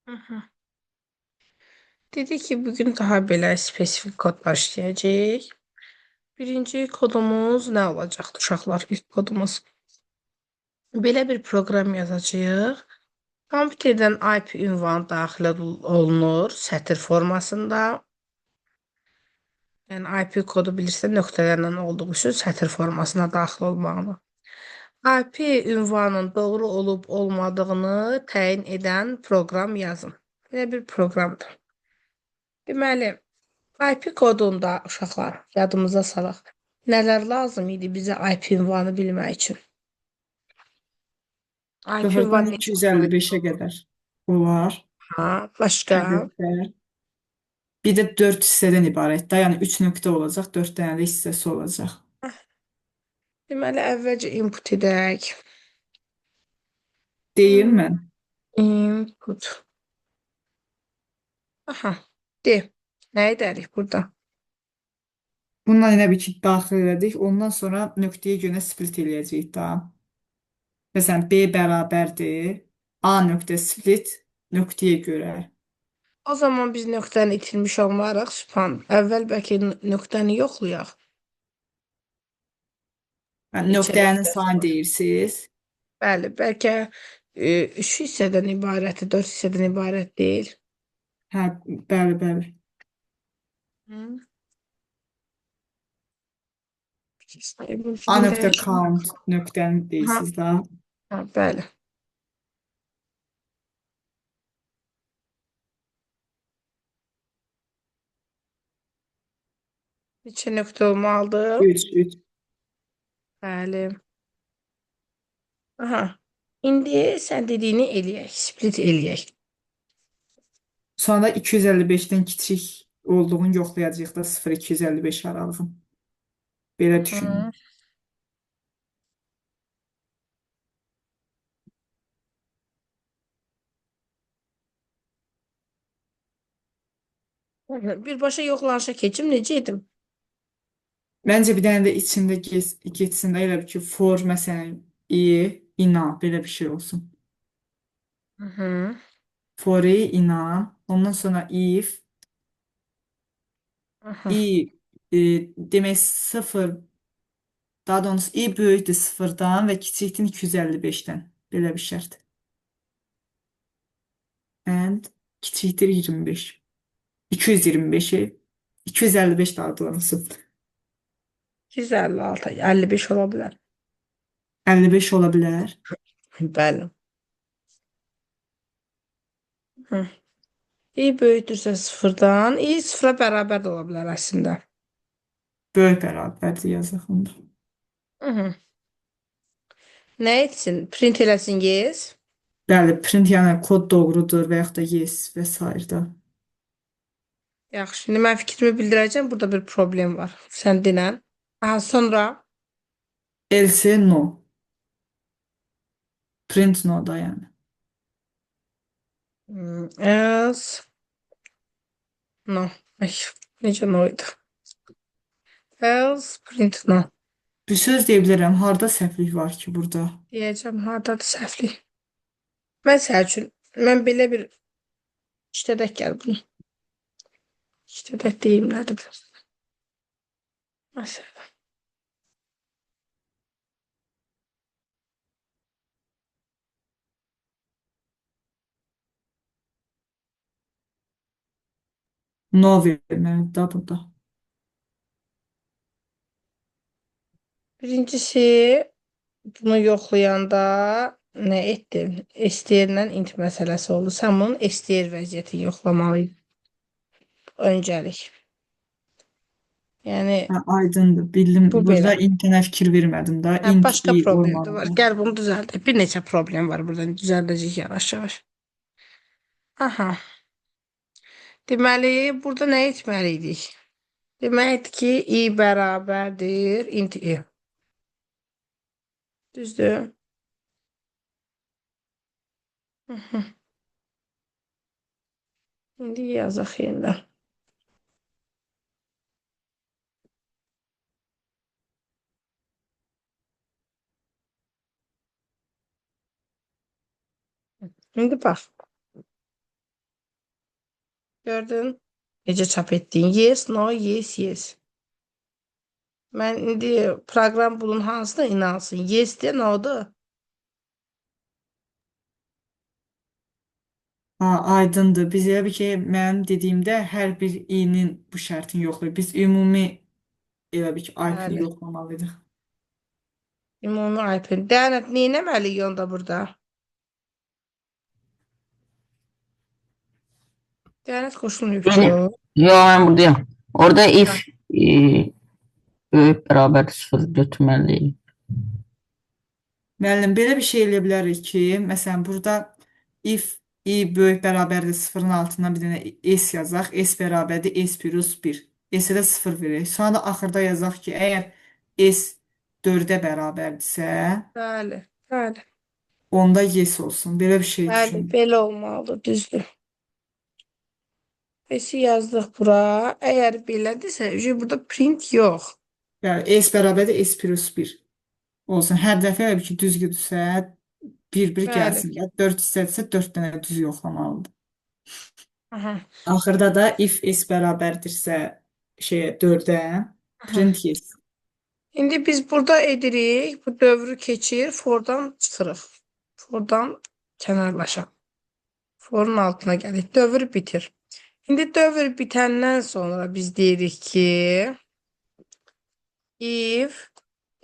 Hı hı. Dedi ki bugün daha belə spesifik kodlar işləyəcəyik. Birinci kodumuz nə olacaq uşaqlar? İlk kodumuz. Belə bir proqram yazacağıq. Kompüterdən IP ünvanı daxil olunur sətr formasında. Yəni IP kodu bilirsən nöqtələrlə olduğu üçün sətr formasına daxil olmalı. IP ünvanının doğru olub olmadığını təyin edən proqram yazın. Belə bir proqramdır. Deməli, IP kodunda uşaqlar yadımıza salaq. Nələr lazım idi bizə IP ünvanı bilmək üçün? IP Sıfırdan ünvanı necə olmalı? 255'e qədər olar Ha, başqa? ədədlər. Bir də 4 hissədən ibarətdir. Yəni 3 nöqtə olacaq, 4 dənə də hissəsi olacaq. Deməli, əvvəlcə input edək. Deyim Hmm, mən. input. Aha, de. Nə edərik burada? Bundan elə bir ki, daxil elədik. Ondan sonra nöqtəyə görə split eləyəcəyik da. Məsələn, B bərabərdir. A nöqtə split nöqtəyə görə. O zaman biz nöqtəni itirmiş olmarıq. Sübhan. Əvvəl bəlkə nöqtəni yoxlayaq. Yəni, Neçə nöqtənin nöqtəsi sayını var? deyirsiniz. Bəli, bəlkə 3 hissədən ibarətdir, 4 hissədən ibarət deyil. Hə, bəli, bəli. Hı? A Film nöqtə dəyişmək. count nöqtəni Ha, deyirsiniz da. ha, bəli. Neçə nöqtə olmalıdır? 3, 3. Bəli. Aha. İndi sən dediyini eləyək, split eləyək. Sonra 255-dən kiçik olduğunu yoxlayacağıq da 0-255 aralığın. Belə düşünün. Hı. Birbaşa yoxlanışa keçim, necə edim? Məncə bir dənə də içində geçsin də elə bir ki, for məsələn, ina belə bir şey olsun. Hı hı. For ina, ondan sonra if Aha. i demək 0, daha doğrusu i böyükdür 0-dan və kiçikdir 255-dən. Belə bir şərt. And kiçikdir 25. 225-i 255 daha doğrusu. 256, 55 ola bilər. 55 ola bilər. Bəli. Hı. İ böyükdürsə sıfırdan, i sıfıra bərabər də ola bilər əslində. Böyük bərabərdir yazıq onda. Hı hı. Nə etsin? Print eləsin yes. Bəli, print yəni kod doğrudur və yaxud da yes və s. da. Yaxşı, şimdi mən fikrimi bildirəcəm. Burada bir problem var. Sən dinən. Aha, sonra Else no. Print no da yəni. else no. Ay, necə no idi? Else print no. Bir söz deyə bilərəm, harda səhvlik var ki burada? Deyəcəm, hardadır səhvlik? Məsəl üçün, mən belə bir işlədək gəl bunu. İşlədək deyim nədir? Məsələn. No verməlidir da burada. Birincisi, bunu yoxlayanda nə etdin? STR-lə int məsələsi oldu. Sən bunun STR vəziyyəti yoxlamalıydın. Öncəlik. Yəni Hə, aydındır. Bildim. bu Burada belə. internə fikir vermədim da. Hə, Int başqa i problem də var. olmalıdır. Gəl bunu düzəldək. Bir neçə problem var buradan düzəldəcəyik yavaş-yavaş. Aha. Deməli, burada nə etməli idik? Deməkdir ki, i bərabərdir int i. Düzdür? Hı hı. İndi yazaq yeniden. İndi bax. Gördün? Necə çap etdin? Yes, no, yes, yes. Mən indi proqram bunun hansına inansın? Yes-dir, no-dur. Ha, aydındır. Biz elə bir ki, mənim dediyimdə hər bir i-nin bu şərtini yoxlayır. Biz ümumi elə bir ki, IP-ni Bəli. yoxlamalıydıq. Ümumi IP. Dəyənət, neynəməliyik onda burada? Dəyənət qoşulmayıb ki Benim. o. Yo, ben buradayım. Orada Ha, if böyük beraber sıfır götürmeliyim. Müəllim, belə bir şey eləyə bilərik ki, məsələn, burada if i böyük bərabərdir sıfırın altına bir dənə s yazaq, s bərabərdir s plus 1. S-ə də 0 verək. Sonra da axırda yazaq ki, əgər s 4-ə bərabərdirsə, bəli, bəli. onda yes olsun. Belə bir şey Bəli, düşünün. belə olmalıdır, düzdür. S-i yazdıq bura. Əgər belədirsə, burada print yox. Yəni s bərabərdir s plus 1 olsun. Hər dəfə elə bir ki, düzgüdürsə, bir Bəli. gəlsin. 4 istədirsə 4 dənə düz yoxlamalıdır. Aha, Axırda da if s bərabərdirsə şeyə 4-ə aha. print yes. İndi biz burada edirik, bu dövrü keçir, fordan çıxırıq. Fordan kənarlaşaq. Forun altına gəlir, dövr bitir. İndi dövr bitəndən sonra biz deyirik ki, if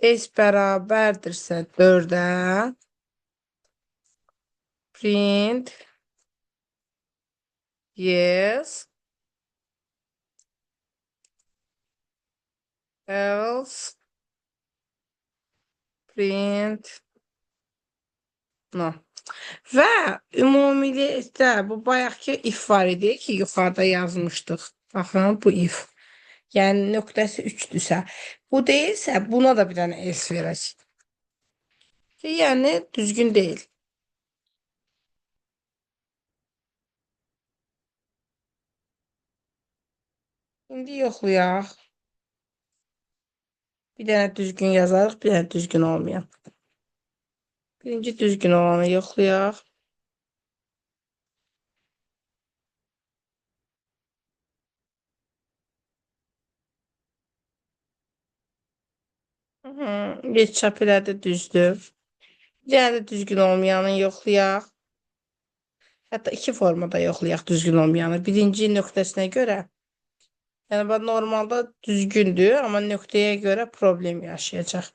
s bərabərdirsə 4-ə, print yes, else print no. Və ümumilikdə bu bayaqki if var idi ki, yuxarıda yazmışdıq. Baxın, bu if. Yəni nöqtəsi 3-dürsə, bu deyilsə, buna da bir dənə else verəcək. Ki, yəni düzgün deyil. İndi yoxlayaq. Bir dənə düzgün yazarıq, bir dənə düzgün olmayan. Birinci düzgün olanı yoxlayaq. Geç çap elədi, düzdür. Bir dənə də düzgün olmayanı yoxlayaq. Hətta iki formada yoxlayaq düzgün olmayanı. Birinci nöqtəsinə görə. Yəni, bu normalda düzgündür, amma nöqtəyə görə problem yaşayacaq.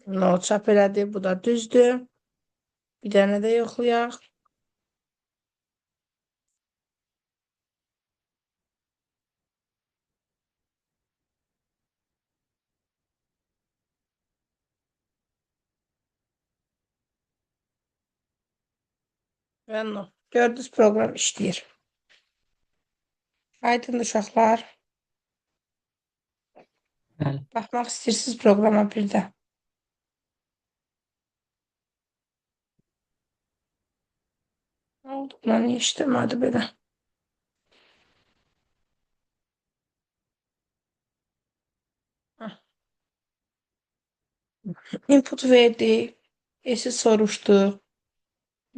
No, çap elədi, bu da düzdür. Bir dənə də yoxlayaq. Və no. Gördünüz, proqram işləyir. Aydın uşaqlar. Bəli. Baxmaq istəyirsiniz proqrama bir də. Nə oldu? Buna niyə işləmədi belə? Hah. Input verdi. S-i soruşdu.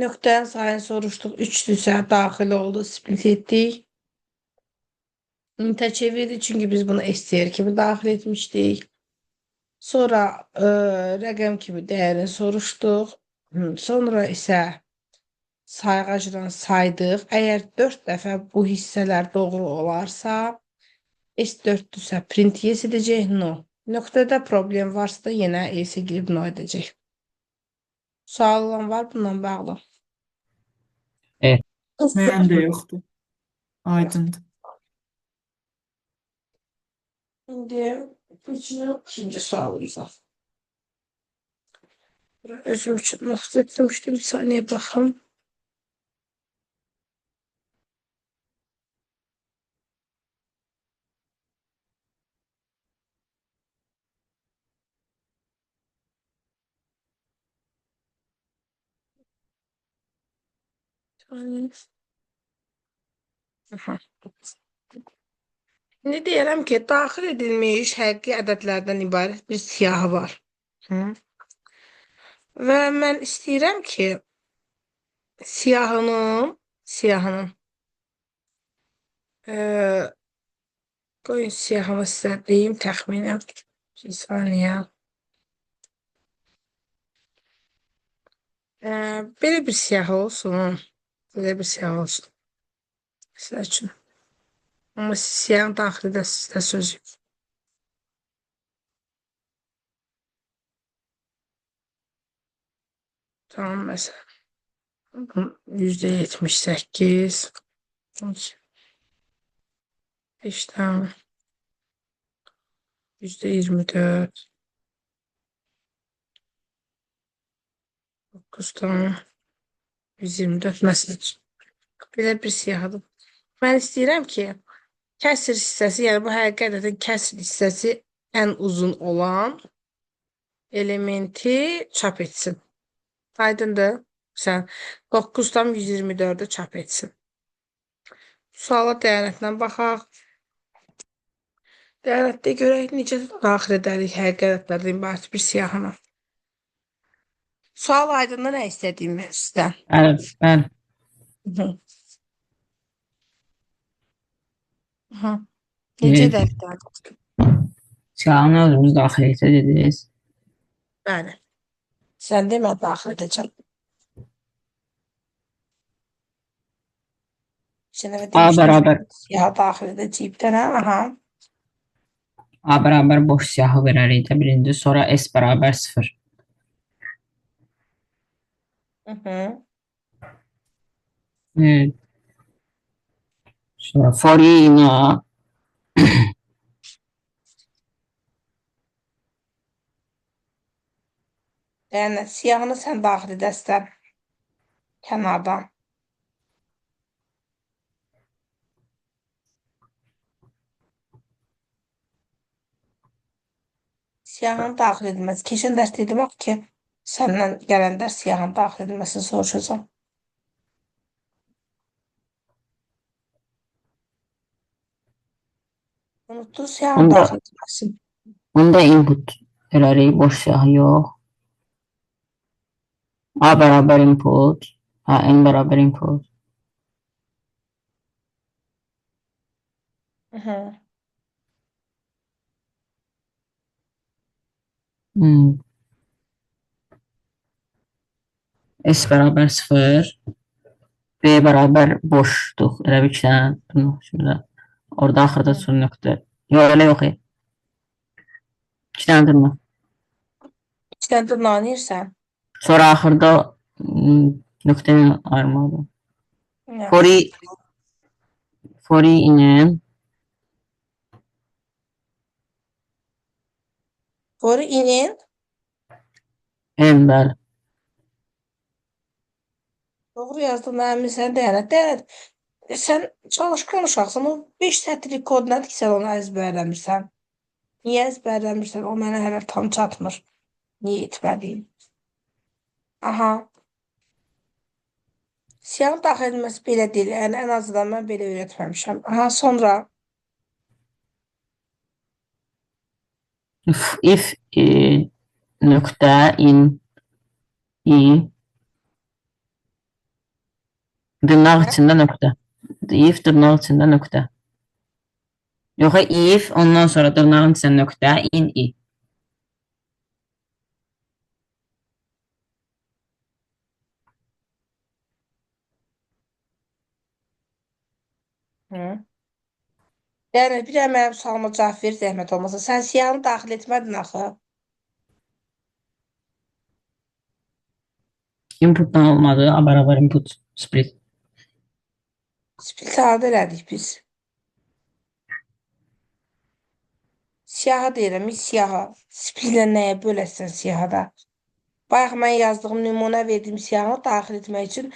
Nöqtənin sayını soruşduq. 3-dürsə daxil oldu. Split etdik. Int-ə çevirdi. Çünki biz bunu STR kimi daxil etmişdik. Sonra rəqəm kimi dəyərini soruşduq. Sonra isə sayğacla saydıq. Əgər 4 dəfə bu hissələr doğru olarsa, S4-dürsə print yes edəcək, no. Nöqtədə problem varsa da yenə else girib no edəcək. Sual olan var bununla bağlı. Evet. Mənim də yoxdur. Aydındır. Şimdi ikinci sualımıza. Özüm için not etmiştim. Bir saniye bakalım. Aha. Şimdi deyirəm ki, daxil edilmiş həqiqi ədədlərdən ibarət bir siyahı var. Hı? Və mən istəyirəm ki, siyahının qoyun siyahını sizə deyim təxminən. Bir saniyə. Belə bir siyahı olsun. Belə bir siyahı olsun. Sizə üçün. Amma siyahın daxilində sizdə söz yox. Tamam məsələn. %78. İşdən %24. 9'dan 124 məsəl. Belə bir siyahıdır. Mən istəyirəm ki, kəsr hissəsi, yəni bu həqiqətən kəsr hissəsi ən uzun olan elementi çap etsin. Aydındır? Sən 9'dan 124'ü çap etsin. Suala dəyənəklə baxaq. Dəyənəkdə görək necə daxil edərik həqiqətlərdən ibarət bir siyahını. Sual aydınlığı nə istədiyimi sizdən. Bəli, bəli. Hı. Hı. Necə Evet. edərik? Siyahını özümüz daxil edəcəyik. Bəli. Sən demə daxil edəcəm. Şimdi A demiştim bərabər siyah daxil edəcəyik də, aha. A bərabər boş siyahı verərik də birinci, sonra S bərabər 0. Hı hı. Evet. Sonra for i ilə Yəni siyahını sən daxil edəsən kənardan. Siyahının daxil edilməsi. Keçən dərs dedim axı ki, səndən gələn dərs siyahının daxil edilməsini soruşacağam. Unuttun siyahının Onda- daxil edilməsini. onda input verərik, boş siyahı yox. A bərabər input, n bərabər input. Hı hı. S bərabər 0. B bərabər boşluq. Elə bir iki dənə dırnaq şurada. Orada axırda son nöqtə. Yox, elə yox. İki dənə dırnaq. İki dənə dırnağını yeyirsən. Sonra axırda nöqtəni ayırmalıdır. Yaxşı. For i ilə Doğru inin. n bəli. Doğru yazdın, əmin sən deyənət. Deyənət, sən çalışqan uşaqsan, o 5 sətirlik kod nədir ki, sən onu əzbərləmirsən? Niyə əzbərləmirsən? O mənə hələ tam çatmır. Niyə etmədiyim? Aha. Siyahın daxil edilməsi belə deyil. Yəni, ən azından mən belə öyrətməmişəm. Aha, sonra. If nöqtə in i dırnaq içində nöqtə. If dırnaq içində nöqtə. Yox, if ondan sonra dırnağın içində nöqtə in i. Hı. Yəni, bir də mənim sualıma cavab ver, zəhmət olmasa. Sən siyahını daxil etmədin axı. Inputdan olmadı, A bərabər input split. Split harda elədik biz? Siyahı deyirəm, siyahı. Splitlə nəyə böləsən siyahıda? Bayaq mən yazdığım nümunə verdiyim siyahını daxil etmək üçün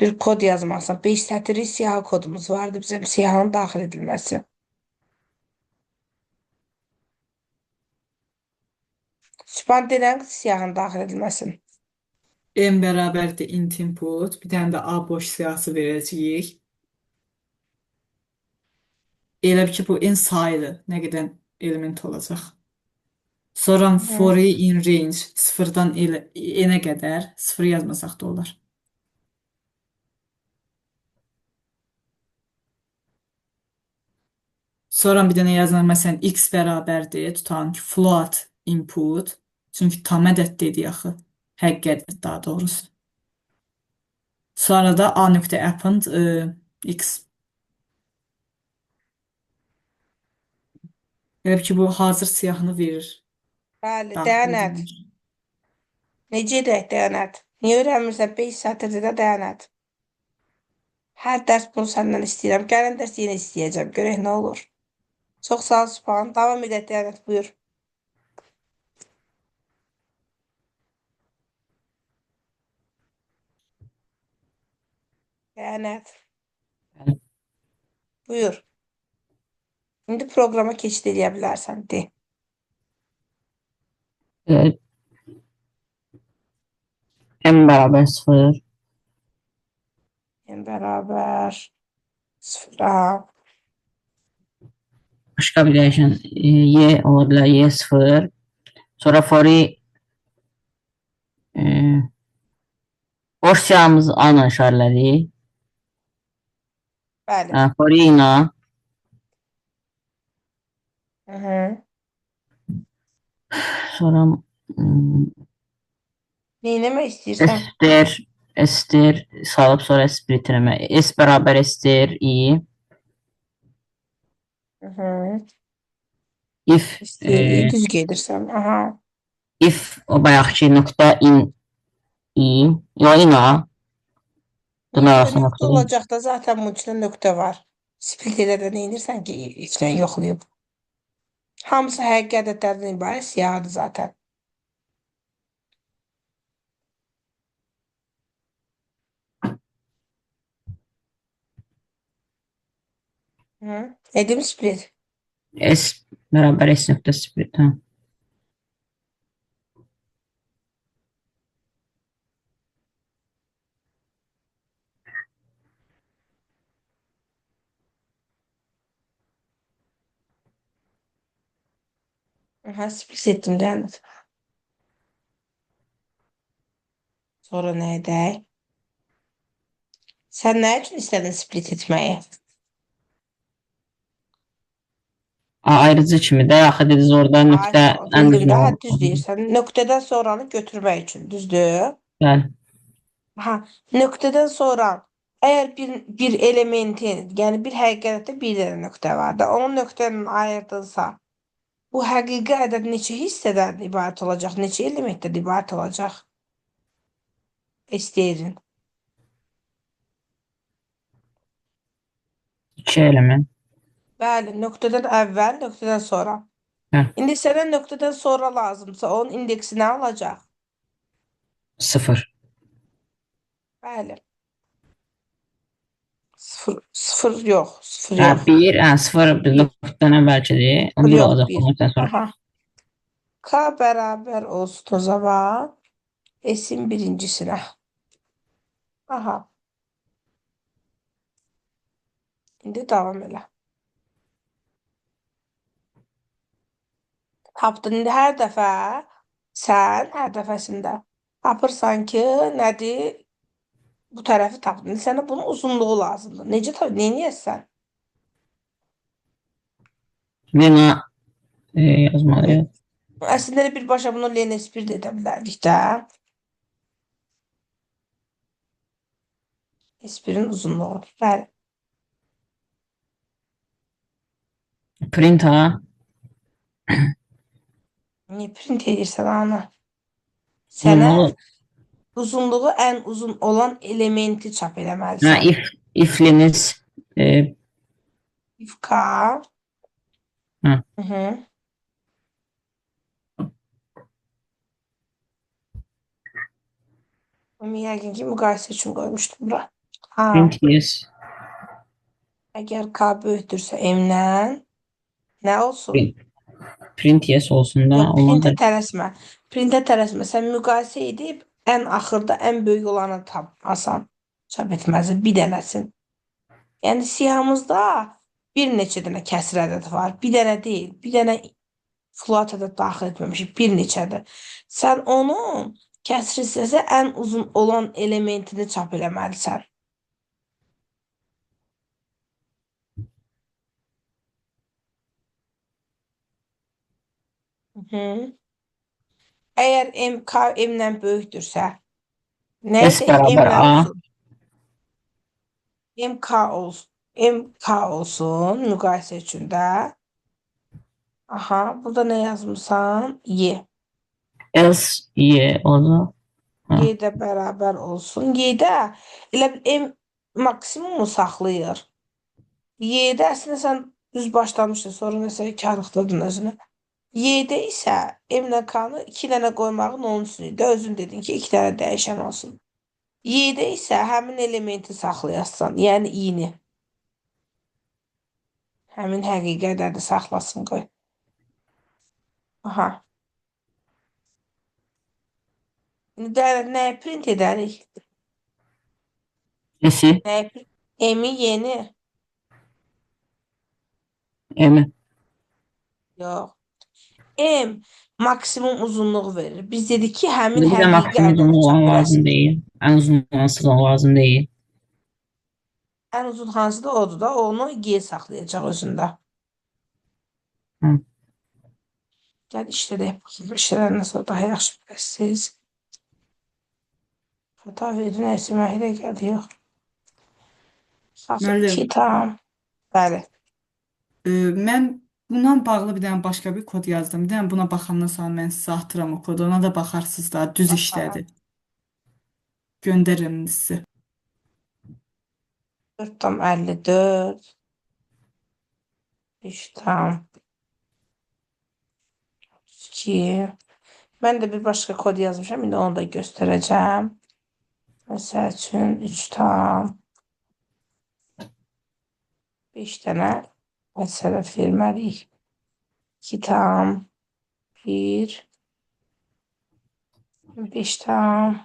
bir kod yazmalısan. 5 sətirlik siyahı kodumuz vardı bizim siyahının daxil edilməsi. Sübhan deyirəm ki, siyahının daxil edilməsin. n bərabərdir int input. Bir dənə də A boş siyahısı verəcəyik. Elə ki, bu n sayılı nə qədər element olacaq. Sonra for i in range 0-dan n-ə qədər 0 yazmasaq da olar. Sonra bir dənə yazılan məsələn x bərabərdir. Tutalım ki, float input. Çünki tam ədəd dedik axı. Həqiqi ədəd daha doğrusu. Sonra da a.append x. Elə bil ki, bu hazır siyahını verir. Bəli, Daxil dəyənət. edilmiş. Necə edək dəyənət? Niyə öyrənmirsən 5 sətirdə də dəyənət? Hər dərs bunu səndən istəyirəm. Gələn dərs yenə istəyəcəm. Görək nə olur. Çox sağ ol Sübhan. Davam edək dəyənət, buyur. Dəyənət, Bəli. buyur. İndi proqrama keçid edə bilərsən, de. M bərabər 0. Yəni bərabər 0-a. Başqa bir dəyişən y ola bilər, y 0. Sonra for i boş siyahımızı A ilə işarələdik. Bəli. For i ilə Hı -hı. sonra Neyləmək istəyirsən? STR salıb sonra split eləmə. S bərabər STR i. Hı -hı. If İstəyir, düz gedirsən. Aha. if o bayaqki nöqtə in i. Yo in a. Demək arasında Nöqtə nöqtə değil. olacaq da zaten bunun içində nöqtə var. Split elədə neynirsən ki, içdən yoxlayıb. Hamısı həqiqi ədədlərdən ibarət siyahıdır zaten. Hı. Edim split. S bərabər S nöqtə split. Hə. Aha, split etdim dəyənət. Sonra nə edək? Sən nə üçün istədin split etməyi? Ayrıcı kimi də axı dediniz orada nöqtə ən Bildim uzun də, olur. düz deyirsən. Nöqtədən sonranı götürmək üçün, düzdür? Bəli. Ha, nöqtədən sonra əgər bir elementin, yəni bir həqiqətdə bir dənə nöqtə var da, onun nöqtənin ayırdınsa, bu həqiqi ədəd neçə hissədən ibarət olacaq, neçə elementdən ibarət olacaq? İstəyirin. 2 element. Bəli, nöqtədən əvvəl, nöqtədən sonra. Hə. İndi sənə nöqtədən sonra lazımsa, onun indeksi nə olacaq? 0. Bəli. 0 yox, 0 Hə, yox. 1, 0 bir nöqtədən əvvəlkidir. 1 Yox, olacaq bir. ondan sonra. Aha. K bərabər olsun o zaman S'in birincisine. Aha. İndi davam elə. Tapdın. İndi hər dəfə sən hər dəfəsində tapırsan ki, nədir? Bu tərəfi tapdın. İndi sənə bunun uzunluğu lazımdır. Necə neyniyəsən? Lena yazmalıyıq. Əslində də birbaşa bunu Len S1 də edə bilərdik də. S1'in uzunluğu. Bəli. Print ha. Niyə print edirsən ana? Sənə Olmalı. uzunluğu ən uzun olan elementi çap Hə, eləməlisən. ifliniz If K. Hə. Hı -hı. Bunu yəqin ki, müqayisə üçün qoymuşdum bura. Ha, print yes. əgər K böyükdürsə M-dən nə olsun? Print yes olsun da. Yox, printə Olmalı. tələsmə. Printə tələsmə. Sən müqayisə edib ən axırda ən böyük olanı tapasan. Çap etməlisən. Bir dənəsin. Yəni siyahımızda bir neçə dənə kəsr ədəd var. Bir dənə deyil. Bir dənə float ədəd daxil etməmişik. Bir neçədir. Sən onun kəsr hissəsi ən uzun olan elementini çap eləməlisən. Hı. Əgər m k m-dən böyükdürsə, nə S edək? bərabər M-lə A. olsun. MK olsun. MK olsun müqayisə üçün də. Aha, burada nə yazmışsan? Y. S, Y oldu. Ha. Y də bərabər olsun. Y-də elə bil M maksimumu saxlayır. Y-də əslində sən düz başlamışdın, sonra nəsə karıxdırdın özünü. Y-də isə M-lə K-nı 2 dənə qoymağın onun üçün idi. Özün dedin ki, 2 dənə dəyişən olsun. Y-də isə həmin elementi saxlayasan, yəni i-ni. Həmin həqiqətləri saxlasın qoy. Aha. İndi nəyi print edərik? S'si, Nəyi print? M-i yeni. M. Yox. M maksimum uzunluğu verir. Biz dedik ki, həmin Bizə həqiqi maksimum ədədi uzun olan lazım çəkdirəsən. deyil. Ən uzun hansı olan lazım deyil. Ən uzun hansıdır odur da, onu Y saxlayacaq özündə. Hı. Gəl işlədək baxayım. İşlədəndən sonra daha yaxşı biləsiniz. Xəta verir, nəsə mənə gəldi, yox. Müəllim, 2 tam. Bəli. mən bundan bağlı bir dənə başqa bir kod yazdım. Bir dənə buna baxandan sonra mən sizə atıram o kodu. Ona da baxarsınız da düz işlədi. Göndərirəm sizə. 4 tam 54. 3 tam 2. Mən də bir başqa kod yazmışam. İndi onu da göstərəcəm. Məsəl üçün 3 tam 5 dənə məsələ verməliyik. 2 tam 1 5 tam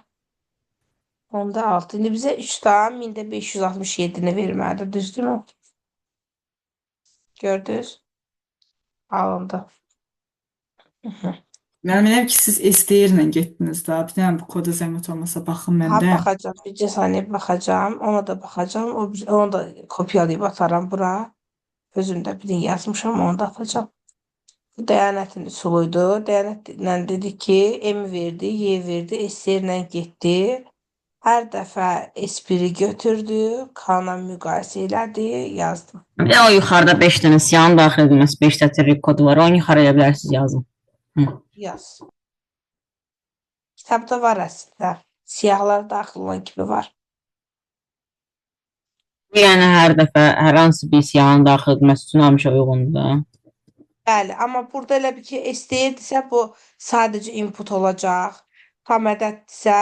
10'da 6. İndi bizə 3 tam 1567-ni verməlidir. Düzdürmü? Gördünüz? Alındı. Mən bilirəm ki, siz STR-ilə getdiniz da. Bir dənə bu koda zəhmət olmasa baxın Ha, məndə. baxacağım. Bir saniyə baxacağım. Ona da baxacağım. Onu da kopyalayıb atarım bura. Özümdə birini yazmışam. Onu da atacağım. Bu Dəyanətin üsuluydu. Dəyanətlə dedi ki, M verdi, Y verdi, STR-ilə getdi. Hər dəfə S1-i götürdü, K-la müqayisə elədi, yazdım. Bir də o yuxarıda 5 dənə siyahının daxil edilməsi 5 sətirlik kodu var. Onu yuxarıya bilərsiniz yazın. Hı. Yaz. Kitabda var əslində. Siyahlar daxil olan kimi var. Yəni hər dəfə hər hansı bir siyahının daxil edilməsi üçün həmişə uyğundur da. Bəli, amma burada elə bir ki, STR-dirsə bu sadəcə input olacaq. Tam ədəddirsə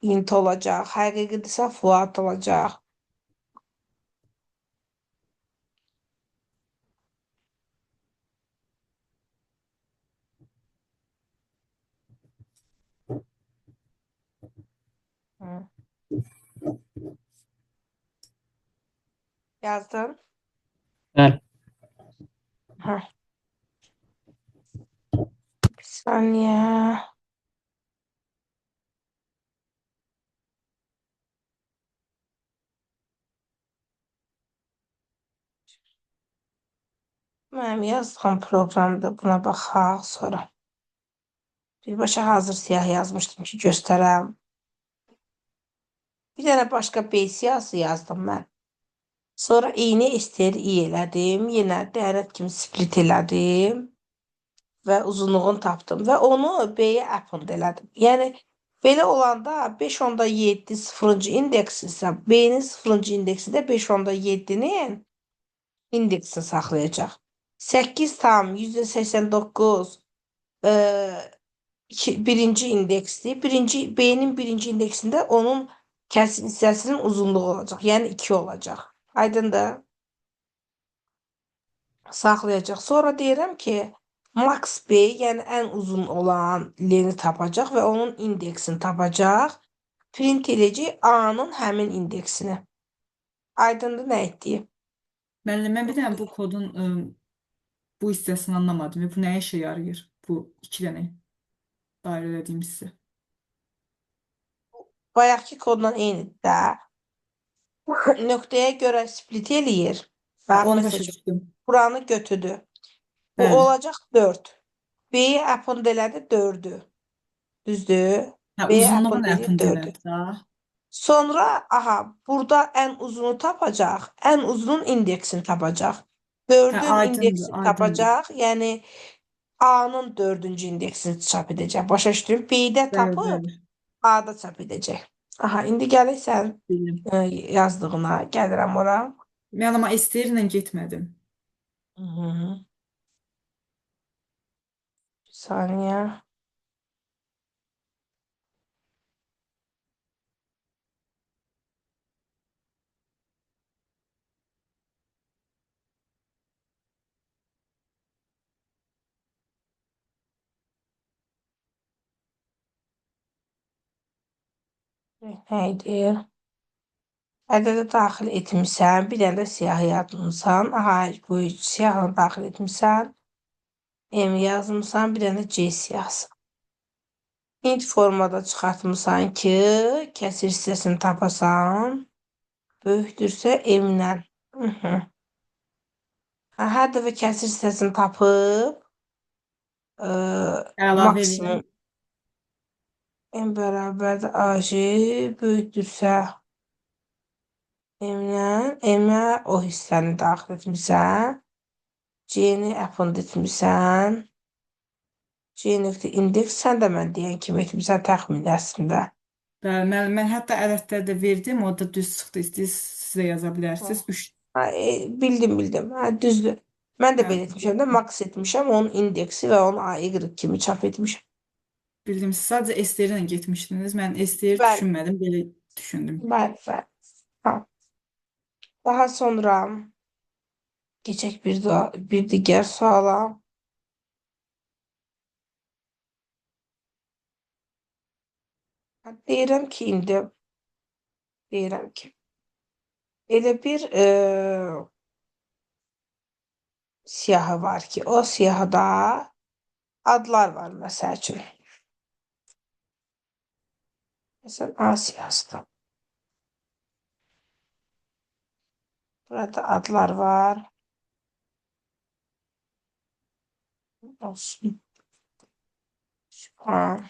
int olacaq. Həqiqidirsə float olacaq. Hı. Yazdın? Bəli. Hə. Bir saniyə. Mənim yazdığım proqramda buna baxaq sonra. Birbaşa hazır siyah yazmışdım ki, göstərəm. Bir dənə başqa B siyahısı yazdım mən. Sonra eyni STR-i elədim. Yenə dəyərət kimi split elədim. Və uzunluğunu tapdım. Və onu B-yə append elədim. Yəni, belə olanda 5.7 sıfırıncı indeks isə B-nin sıfırıncı indeksi də 5.7-nin indeksini saxlayacaq. 8 tam %89 birinci indeksdir. B-nin birinci indeksində onun kəsr hissəsinin uzunluğu olacaq. Yəni 2 olacaq. Aydındır? Saxlayacaq. Sonra deyirəm ki, max B, yəni ən uzun olan L-ni tapacaq və onun indeksini tapacaq. Print edəcək A-nın həmin indeksini. Aydındır nə etdiyi? Müəllim, mən bir dənə bu kodun bu hissəsini anlamadım. Bu nəyə işə yarayır? Bu 2 dənə dairə elədiyim hissə. Bayaqki kodla eynidir də. Nöqtəyə görə split eləyir. Bax, Onu məsəl başa üçün, düşdüm. buranı götürdü. Bu Bəli. olacaq 4. B append elədi 4-ü. Düzdür? Hə, B uzunluğun append eləyir append 4-ü. elədi da. Sonra aha burada ən uzunu tapacaq. Ən uzunun indeksini tapacaq. Hə, 4-ün aydındır, indeksini aydındır. tapacaq. Yəni A-nın 4-cü indeksini çap edəcək. Başa düşdün? B-də Bəli, tapıb bəli. A-da çap edəcək. Aha, indi gələk sən Bildim. yazdığına. Gəlirəm ora. Mən amma STR-lə getmədim. Hı -hı. Bir saniyə. Nə idi? Ədədə daxil etmisən. Bir dənə də siyahı yazmısan. Aha, bu siyahını daxil etmisən. M yazmısan. Bir dənə C siyahısı. Int formada çıxartmısan ki, kəsir hissəsini tapasan. Böyükdürsə M-lə. Hədə və kəsir hissəsini tapıb Əlavə maksimum edeyim. M bərabərdir AJ böyükdürsə M-ə o hissəni daxil etmisən. C-ni append etmisən. C.indeks sən də mən deyən kimi etmisən təxmin əslində. Bəli, mən hətta ədədləri də verdim, o da düz çıxdı. İstəyirsiniz siz də yaza bilərsiniz. 3. Ha, bildim. Ha, düzdür. Mən də Hə, belə etmişəm də max etmişəm. Onun indeksi və onun AY kimi çap etmişəm. bildim. Siz sadəcə STR-lə getmişdiniz. Mən STR Bəli, düşünmədim, belə düşündüm. bəli. Ha. Daha sonra keçək bir digər suala. Deyirəm ki, indi elə bir siyahı var ki, o siyahıda adlar var məsəl üçün. Məsələn, A siyahısı. Burada adlar var. Olsun. Sübhan.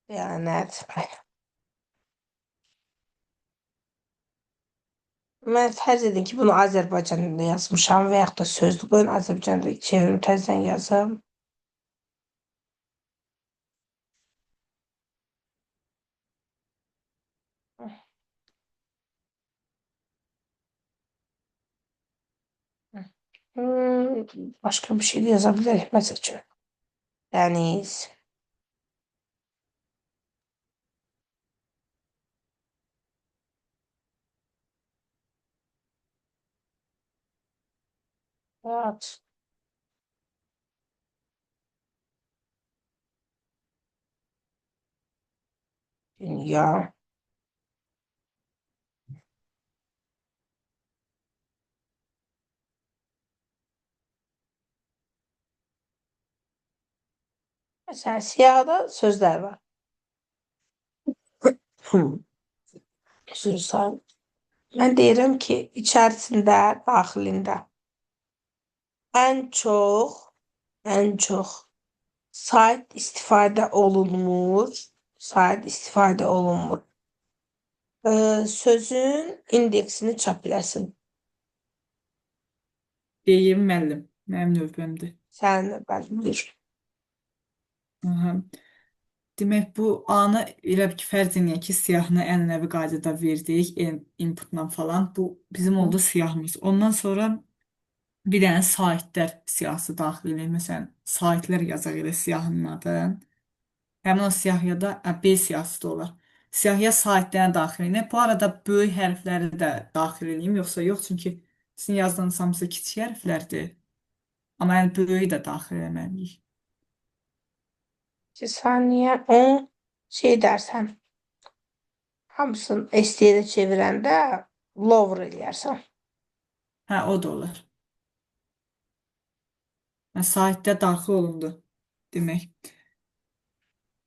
Xəyanət. Mən fərz edin ki, bunu Azərbaycanda yazmışam və yaxud da sözlü qoyun Azərbaycanda çevirim təzədən yazım. Başqa bir şey də yaza bilərik məsəl üçün. Dəniz. At. Dünya. Məsələn, siyahıda sözlər var. Üzr istəyirəm. Mən deyirəm ki, içərisində, daxilində ən çox sait istifadə olunmur, sözün indeksini çap eləsin. Deyim müəllim, mənim növbəmdir. Sən bəli bilir. Aha. Demək, bu A-nı elə bir ki, fərz edin ki, siyahını ənənəvi qaydada verdik, inputla falan. Bu bizim oldu siyahımız. Ondan sonra bir dənə saitlər siyahısı daxil edək. Məsələn, saitlər yazaq elə siyahının adını. Həmin o siyahıya da B siyahısı da olar. Siyahıya saitlərini daxil edək. Bu arada böyük hərfləri də daxil edeyim, yoxsa yox? Çünki sizin yazdığınız hamısı kiçik hərflərdir. Amma yəni böyüyü də daxil etməliyik. 2 saniyə 10 şey dərsən. Hamısını ST-yə çevirəndə lower eləyərsən. Hə, o da olar. Saitdə daxil olundu demək.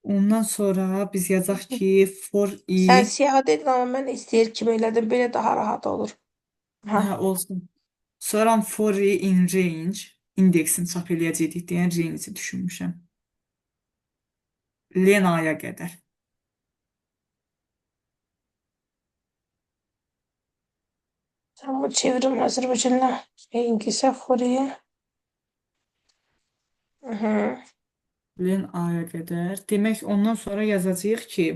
Ondan sonra biz yazacaq ki for i Sən siyahı dedin, amma mən istəyir kimi elədim. Belə daha rahat olur. Ha. hə olsun. Sonra for i in range indeksini çap eləyəcəyik deyən range düşünmüşəm. Len aya qədər. Sən bu çevirim Azərbaycanla İngilizcə Furiye. Hı. Len aya qədər. Demək ondan sonra yazacağıq ki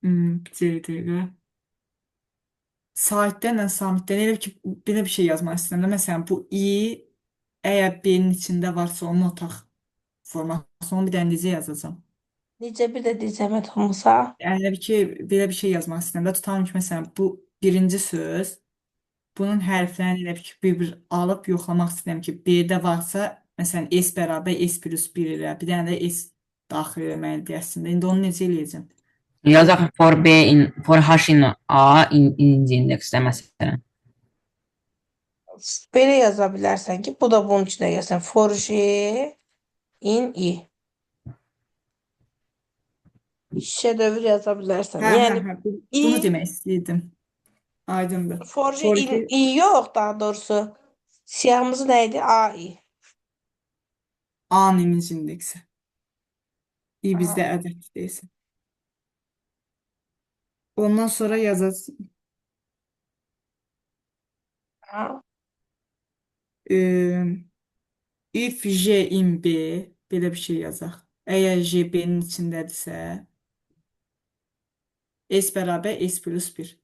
bir dəqiqə. Saatdən samitdən elə ki belə bir şey yazmaq istəyirəm də. Məsələn bu i əgər b-nin içində varsa onun otaq formasını bir dənə necə yazacağam? Necə bir də dizəmət olmasa? Yəni elə ki belə bir şey yazmaq istəyirəm də. Tutalım ki məsələn bu birinci söz bunun hərflərini elə ki bir alıb yoxlamaq istəyirəm ki b-də varsa məsələn s bərabər s plus 1 elə bir dənə də s daxil eləməlidir əslində. İndi onu necə eləyəcəm? Yazaq for h in a inci indeksdə məsələn. Belə yaza bilərsən ki, bu da bunun içində yazsan. For j in i. Şedevr yaza bilərsən. Hə, Yəni i bunu demək istəyirdim. Aydındır. for j For in i i yox, daha doğrusu. Siyahımız neydi? A i. A-nın ikinci indeksi. İ bizdə Aha. ədəd deyilsin. Ondan sonra yazacağız. Aha. If J in B belə bir şey yazaq. Əgər J B-nin içindədirsə S bərabər S plus 1.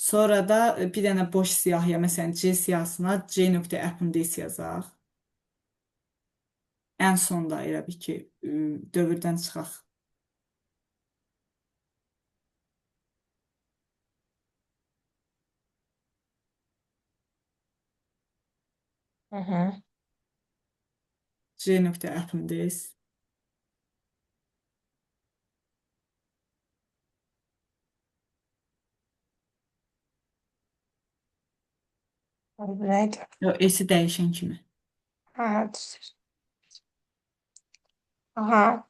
Sonra da bir dənə boş siyahıya, məsələn C siyahısına C.append yazaq. Ən sonda elə bir ki dövrdən çıxaq. Hı hı. C.append. Neydi? S-i dəyişən kimi. Aha. Aha.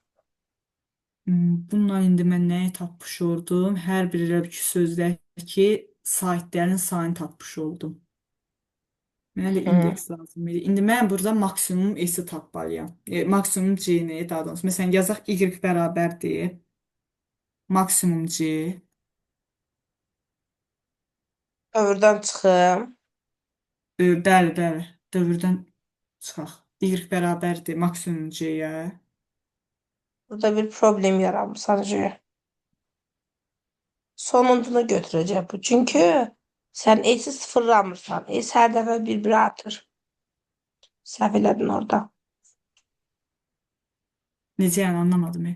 Bununla indi mən nəyi tapmış oldum? Hər bir elə bir sözdəki saitlərin sayını tapmış oldum. Mənə də Hı. indeks lazım idi. İndi mən burada maksimum S-i tapmalıyam. Maksimum C-ni daha doğrusu. Məsələn yazaq Y bərabərdir. Maksimum C. Dövrdən çıxım. Bəli, bəli. Dövrdən çıxaq. Y bərabərdir maksimum C-yə. Burada bir problem yaranmışsan J. Sonuncuunu götürəcək bu. Çünki sən S-i sıfırlamırsan. S hər dəfə bir atır. Səhv elədin orada. Necə yəni anlamadım.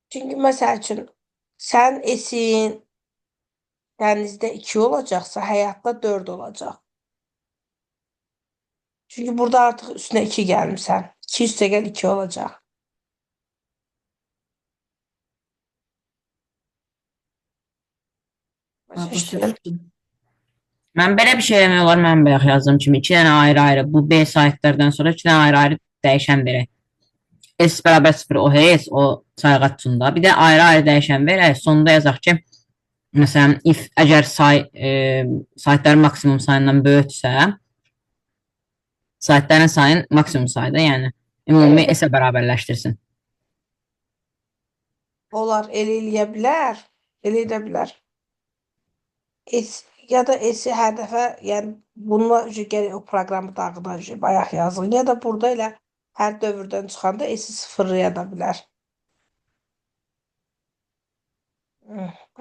Çünki məsəl üçün sən S-in dənizdə 2 olacaqsa, həyatda 4 olacaq. Çünki burada artıq üstünə 2 gəlmişsən. 2 üstə gəl 2 olacaq. Başa Başa düşdün? düşdüm. Mən belə bir şey eləmək olar, mən bayaq yazdığım kimi 2 dənə ayrı-ayrı bu B saytlardan sonra 2 dənə ayrı-ayrı dəyişən verək. S bərabər 0 o heç o sayğac üçün bir də ayrı-ayrı dəyişən verək. Sonda yazaq ki, məsələn if əgər saytların maksimum sayından böyüksə, saytların sayın maksimum sayda, yəni ümumi S-ə bərabərləşdirsin. Olar, elə eləyə bilər. Elə edə bilər. S ya da S-i hər dəfə, yəni bununla gərək o proqramı dağıdan bayaq yazılır. Ya da burada elə hər dövrdən çıxanda S-i sıfırlaya da bilər.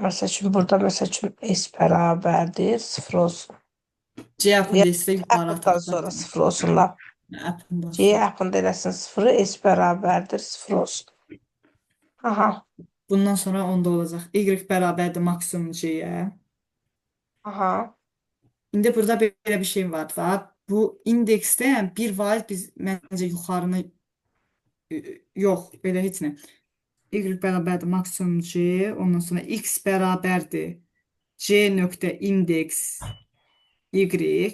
Məsəl üçün burada məsəl üçün S bərabərdir 0 olsun. C-append isə yuxarı Apple'dan ataq. sonra 0 olsunlar. Append-dan C sonra. append eləsin 0'ı, S bərabərdir 0 olsun. Aha. Bundan sonra onda olacaq. Y bərabərdir maksimum C-yə. Aha. İndi burada belə bir şey var da. Bu indeksdə bir var biz məncə yuxarını yox, belə heç nə. Y bərabərdir maksimum C, ondan sonra X bərabərdir C nöqtə indeks Y.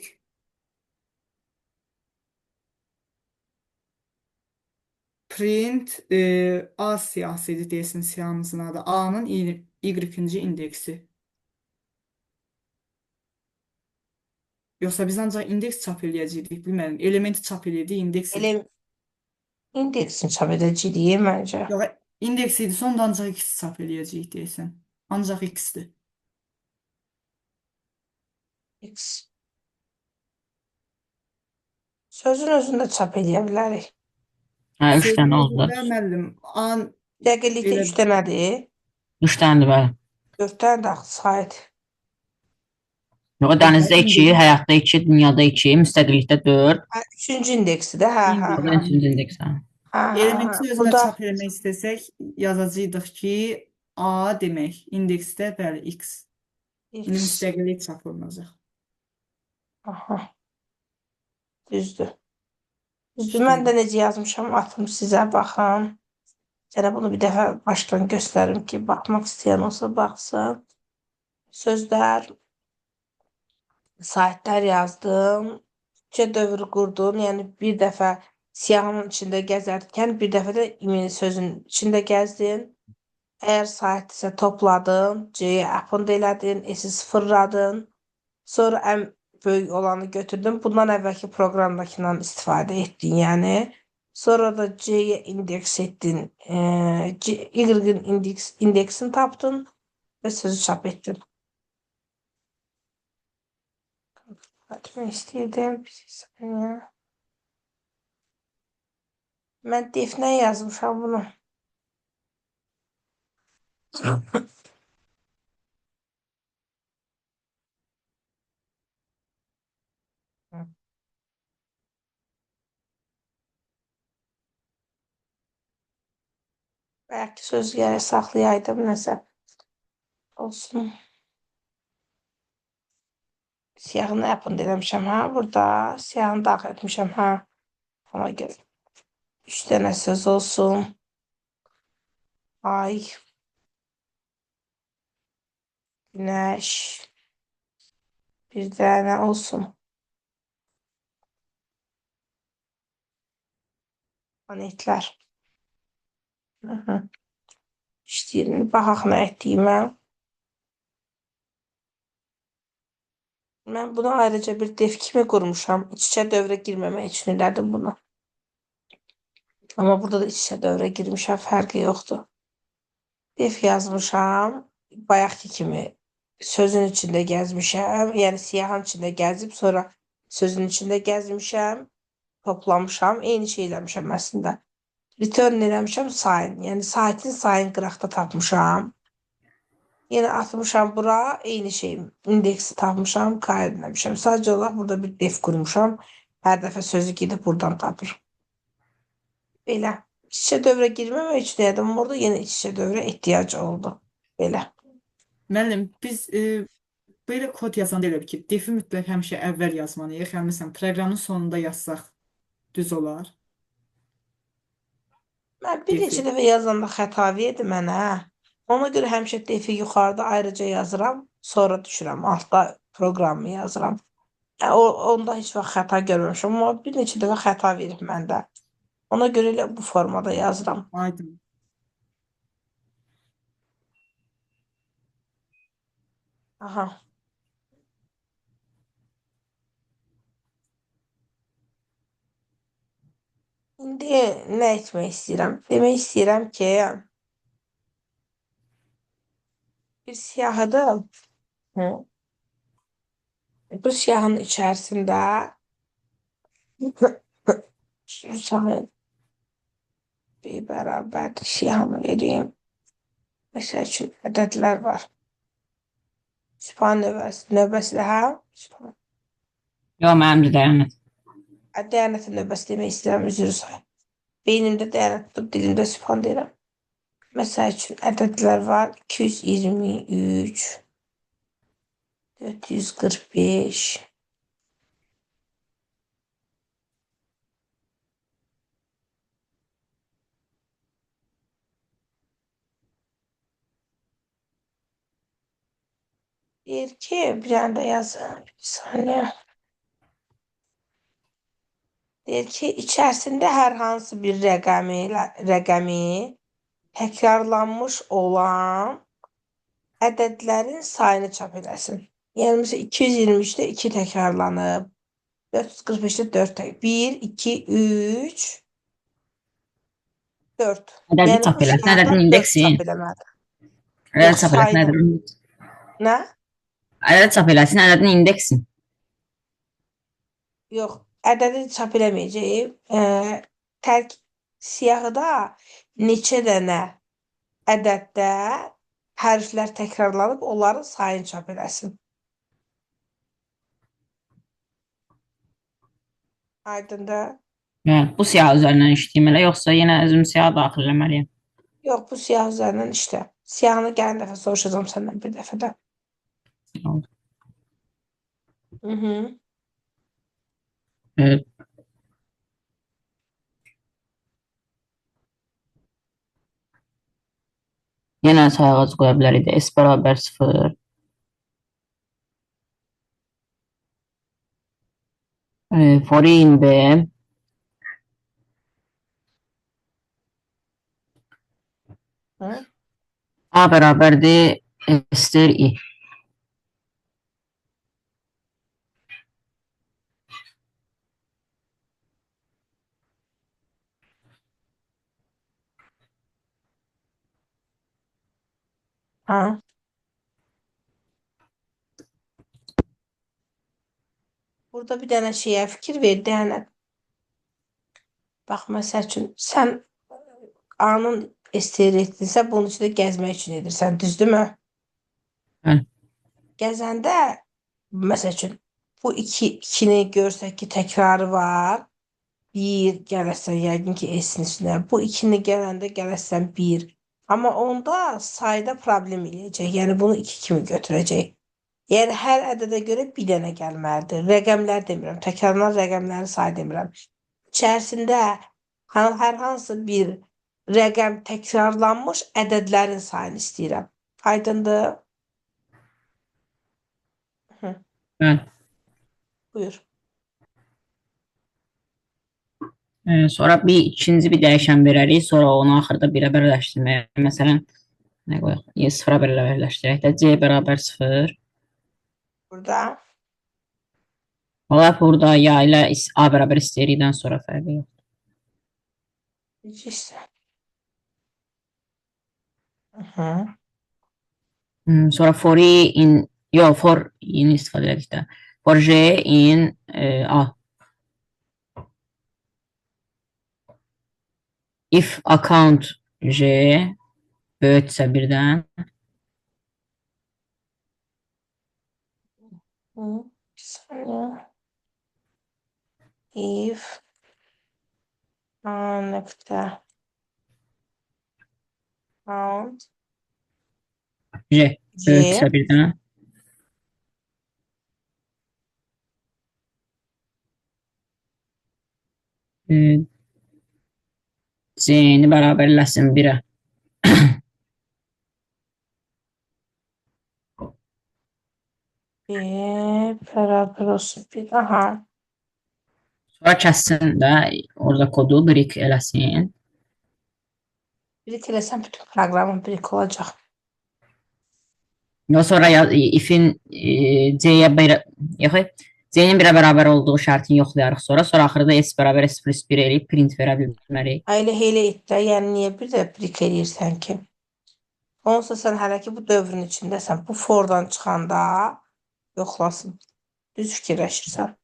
print A siyahısı idi deyəsən siyahımızın adı. A-nın Y-ci indeksi. Yoxsa biz ancaq indeks çap eləyəcəkdik, bilmədim. Elementi çap eləyirdik, indeksi. Elə indeksin çap edəcəyik məncə. Yox, indeks idi, sonda ancaq x çap eləyəcəyik deyəsən. Ancaq x-dir. X. Sözün özündə çap edə bilərik. Hə, 3 dənə oldu. Sözümüzdə müəllim A Dəqiqlikdə elə 3 dənədir. 3 dənədir bəli. 4 dənə də axı sayt. Yox, dənizdə 2, həyatda 2, dünyada 2, müstəqillikdə 4. Hə, 3-cü indeksidir. Hə, hə, İndeks. Bu da hə. 3-cü indeks. Hə, hə, elementi hə. özünə Burada çap eləmək istəsək, yazacaqdıq ki, A demək, indeksdə bəli x. İndi X. müstəqillik çap olunacaq. Aha. Düzdür. Düzdür. Mən də necə yazmışam, atım sizə baxın. Gərək bunu bir dəfə başdan göstərim ki, baxmaq istəyən olsa baxsın. Sözlər, saytlar yazdım. Türkçə dövr qurdum. Yəni bir dəfə siyahının içində gəzərkən bir dəfə də sözün içində gəzdin. Əgər saytdirsə topladın, C-yə append elədin, S-i sıfırladın. Sonra ən böyük olanı götürdün. Bundan əvvəlki proqramdakindən istifadə etdin, yəni. Sonra da C-yə indeks etdin. Y-in indeksini tapdın və sözü çap etdin. Etmək istəyirdim. Bir saniyə. Mən defnə yazmışam bunu. Bəlkə söz gərək saxlayaydım nəsə olsun. Siyahını append eləmişəm, hə? Burada siyahını daxil etmişəm, hə? Ona görə. 3 dənə söz olsun. Ay. Günəş. Bir dənə olsun. Planetlər. İşləyirəm. Baxaq nə etdiyimə. Mən bunu ayrıca bir def kimi qurmuşam. İç-içə dövrə girməmək üçün elədim bunu. Amma burada da iç-içə dövrə girmişəm. Fərqi yoxdur. Def yazmışam. Bayaqki kimi sözün içində gəzmişəm. Yəni siyahın içində gəzib sonra sözün içində gəzmişəm. Toplamışam. Eyni şey eləmişəm əslində. Return eləmişəm sayın. Yəni saytın sayın qıraqda tapmışam. Yenə atmışam bura. Eyni şey. İndeksi tapmışam. Kaydetmişəm. Sadəcə olaraq burada bir def qurmuşam. Hər dəfə sözü gedib buradan tapır. Belə. İç-içə dövrə girməmək üçün dedim. Orada yenə iç-içə dövrə ehtiyac oldu. Belə. Müəllim, biz belə kod yazanda elə ki, defi mütləq həmişə əvvəl yazmalıyıq. Yəni məsələn, proqramın sonunda yazsaq düz olar. Mən bir neçə dəfə yazanda xəta verdi mənə. Ona görə həmişə defi yuxarıda ayrıca yazıram. Sonra düşürəm. Altda proqramı yazıram. Onda heç vaxt xəta görməmişəm. Amma bir neçə dəfə xəta verib məndə. Ona görə elə bu formada yazıram. Aydın. Aha. İndi nə etmək istəyirəm? Demək istəyirəm ki, bir siyahıdır. Bu siyahının içərisində siyahı bir bərabər siyahını vereyim. Məsəl üçün ədədlər var. Sübhan növbəsi də hə? Yox, mənimdir dəyənət. Dəyənətin növbəsi demək istəyirəm, üzr sayın. Beynimdə dəyənət tutub, dilimdə sübhan deyirəm. Məsəl üçün ədədlər var. 223, 445, deyir ki, bir anda yazın. Bir saniye. Deyir ki, içərisində hər hansı bir rəqəmi təkrarlanmış olan ədədlərin sayını çap eləsin. Yəni, məsələn, 223-də 2 təkrarlanıb, 445-də 4 1, 2, 3, 4. Ədədi Yəni, çap bu eləsin, siyahıda ədədin 4 indeksi. çap eləməlidir. Ədədi Yox, çap eləsin, sayını. ədədin. Nə? Ədədi çap eləsin, ədədin indeksi. Yox, ədədi çap eləməyəcək. Siyahıda neçə dənə ədəddə hərflər təkrarlanıb, onların sayını çap eləsin. Aydındır? Yəni, bu siyah üzərindən işləyim elə, yoxsa yenə özüm siyah daxil eləməliyəm. Yox, bu siyah üzərindən işlə. Siyahını gələn dəfə soruşacağım səndən bir dəfə də. Oldu. Mhm. Evet. Yenə sayğac qoya bilərik də. S bərabər 0. For in B Hı? A bərabərdir S-dir I. Ha. Burada bir dənə şeyə fikir ver, yəni. Bax, məsəl üçün, sən A-nın STR etdinsə, bunun içində gəzmək üçün edirsən, düzdürmü? Bəli. Gəzəndə, məsəl üçün, bu ikini görsək ki, təkrarı var. 1 gələsən, yəqin ki, S-in üstünə. Bu 2-ni gələndə gələsən 1. Amma onda sayda problem eləyəcək. Yəni, bunu 2 kimi götürəcək. Yəni, hər ədədə görə bir dənə gəlməlidir. Rəqəmlər demirəm, təkrarlanan rəqəmlərin sayı demirəm. İçərisində hər hansı bir rəqəm təkrarlanmış ədədlərin sayını istəyirəm. Aydındır? Hı, Bəli. buyur. Sonra ikinci bir dəyişən verərik. Sonra onu axırda 1-ə bərabərləşdirməyə. Məsələn, nə qoyaq? 0-a bərabərləşdirək də. C bərabər 0. Burada Valla burada ya ilə A bərabər istəyirikdən sonra fərqi yox. necəsə. Hı. Sonra for I in yox, for I-ni istifadə edirik də. For J in A. If account J böyüksə birdən Hı. Bir saniye. If A nokta count J C böyüksə birdən C-ni bərabərləsin 1-ə. B beraber olsun bir. Aha. Sonra kəssin də orada kodu break eləsin. Birik eləsəm bütün proqramın birik olacaq. Sonra if'in C'yə C-nin 1-ə bərabər olduğu şərtini yoxlayarıq sonra. Sonra axırda S bərabər S plus 1 eləyib print verə bilmərik. Elə elə et də, yəni niyə bir də birik eləyirsən ki? Onsa sən hələ ki bu dövrün içindəsən. Bu fordan çıxanda yoxlasın. Düz fikirləşirsən.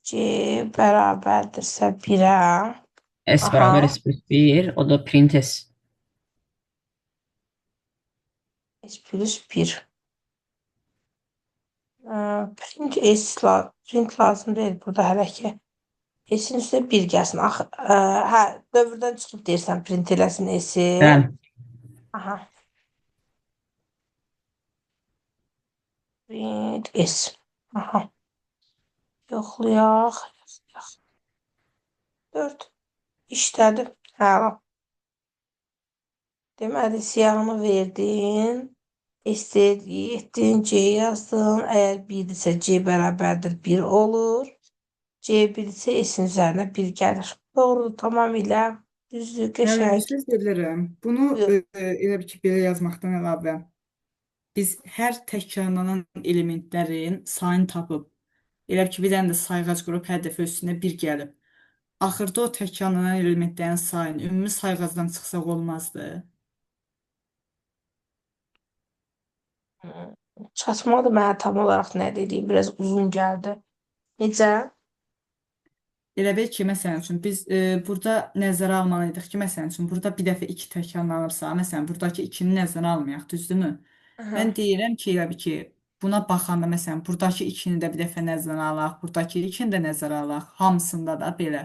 C bərabərdirsə 1-ə. S bərabər S plus 1, o da print S. S plus 1. Print lazım deyil burada hələ ki. S-in üstünə 1 gəlsin. Hə, dövrdən çıxıb deyirsən print eləsin S-i. Bəli. Aha. Print S. Aha. Yoxlayaq. 4. İşlədi. Hə. Deməli, siyahını verdin. etdin, C yazdın. Əgər 1-dirsə C bərabərdir 1 olur. C1 isə S-in üzərinə 1 gəlir. Doğrudur, tamamilə düzdür, Müəllim, bir qəşəng. söz bilirəm. Bunu Buyur. elə bir ki, belə yazmaqdan əlavə biz hər təkrarlanan elementlərin sayını tapıb, elə bir ki, bir dənə də sayğac qurub hər dəfə üstünə 1 gəlib. Axırda o təkrarlanan elementlərin sayını ümumi sayğacdan çıxsaq olmazdı. Çatmadı mənə tam olaraq nə dediyim, biraz uzun gəldi. Necə? Elə bil ki, məsələn üçün biz burada nəzərə almalıydıq ki, məsələn üçün burada bir dəfə 2 təkrarlanırsa, məsələn buradakı 2-ni nəzərə almayaq, düzdürmü? Aha. Mən deyirəm ki, elə bil ki, buna baxanda məsələn buradakı 2-ni də bir dəfə nəzərə alaq, buradakı 2-ni də nəzərə alaq, hamısında da belə.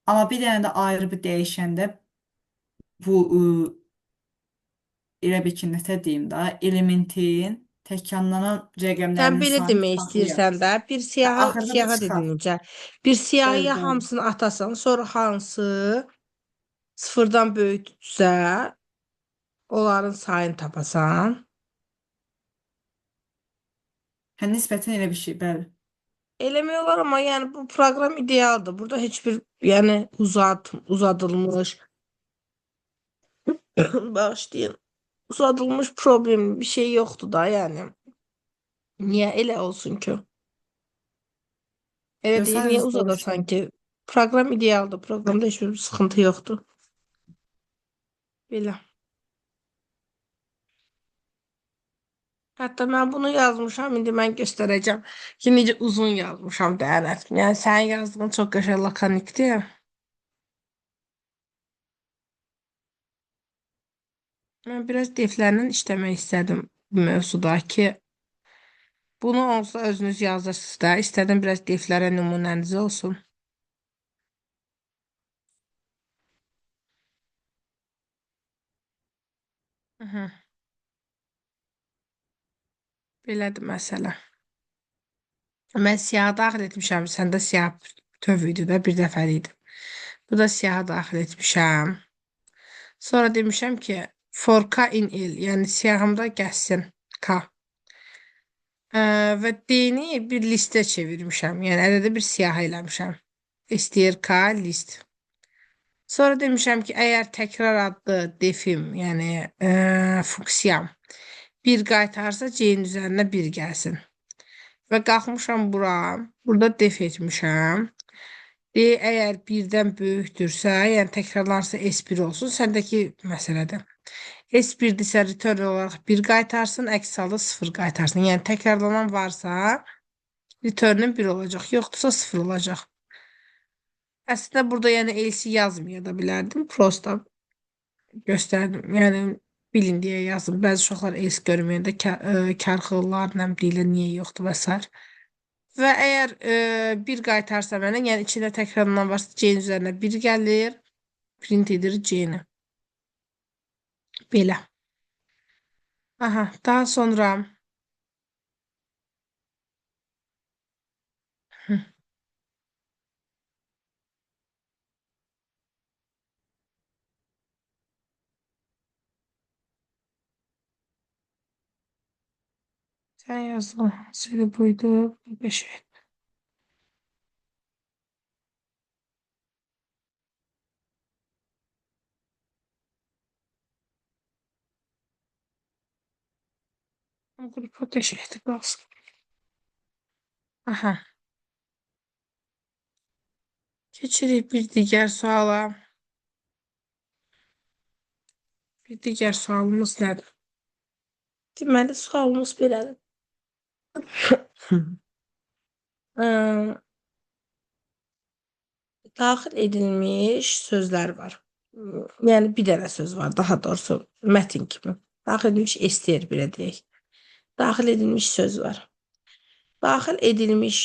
Amma bir dənə də ayrı bir dəyişəndə bu elə bil ki, nətə deyim da, elementin təkrarlanan Sən rəqəmlərinin belə sayını demək saxlayaq. istəyirsən də, bir Və siyahı, axırda da siyahı çıxar. dedin necə? Bir Bəli, siyahıya bəli. hamısını atasan, sonra hansı sıfırdan böyükdürsə, onların sayını tapasan. Hə, nisbətən elə bir şey, bəli. Eləmək olar, amma yəni bu proqram idealdır. Burada heç bir yəni uzadılmış bağışlayın. Uzadılmış problem bir şey yoxdur da yəni. Niyə elə olsun ki? Elə Yox, deyil, niyə sadəcə uzadasan soruşdum. ki? Proqram idealdır. Proqramda heç bir sıxıntı yoxdur. Belə. Hətta mən bunu yazmışam, indi mən göstərəcəm ki, necə uzun yazmışam dəyərət. Yəni sənin yazdığın çox qəşəng lakonikdir. Mən biraz deflərlə işləmək istədim bu mövzuda ki, bunu olsa özünüz yazırsınız da, istədim biraz deflərə nümunəniz olsun. Hı. Belədir məsələ. Mən siyahı daxil etmişəm. Səndə siyah töv idi də bir dəfəlik idi. Bu da siyahı daxil etmişəm. Sonra demişəm ki, for K in L, yəni siyahımda gəlsin K. Və D-ni bir listə çevirmişəm. Yəni ədədə bir siyahı eləmişəm. İstəyir K list. Sonra demişəm ki, əgər təkrar adlı defim, yəni funksiyam 1 qaytarsa C-nin üzərinə 1 gəlsin. Və qalxmışam bura, burada def etmişəm. D əgər 1-dən böyükdürsə, yəni təkrarlanırsa S1 olsun, səndəki məsələdir. S1-dirsə return olaraq 1 qaytarsın, əks halda 0 qaytarsın. Yəni təkrarlanan varsa return'ün 1 olacaq, yoxdursa 0 olacaq. Əslində burada yəni else yazmaya da bilərdim. Prosta göstərdim. Yəni bilin deyə yazdım. Bəzi uşaqlar else görməyəndə karxıllar, nə bilə niyə yoxdur və s. Və əgər 1 qaytarsa mənə, yəni içində təkrarlanan varsa C-nin üzərinə 1 gəlir. Print edir C-ni. Belə. Aha, daha sonra sən yazdın. Söyle buydu. Bir şey. Grupo teşekkür olsun. Aha. Keçirik bir digər suala. Bir digər sualımız nədir? Deməli, sualımız belədir. Daxil edilmiş sözlər var. Yəni bir dənə söz var, daha doğrusu mətn kimi. Daxil edilmiş STR belə deyək. Daxil edilmiş söz var. Daxil edilmiş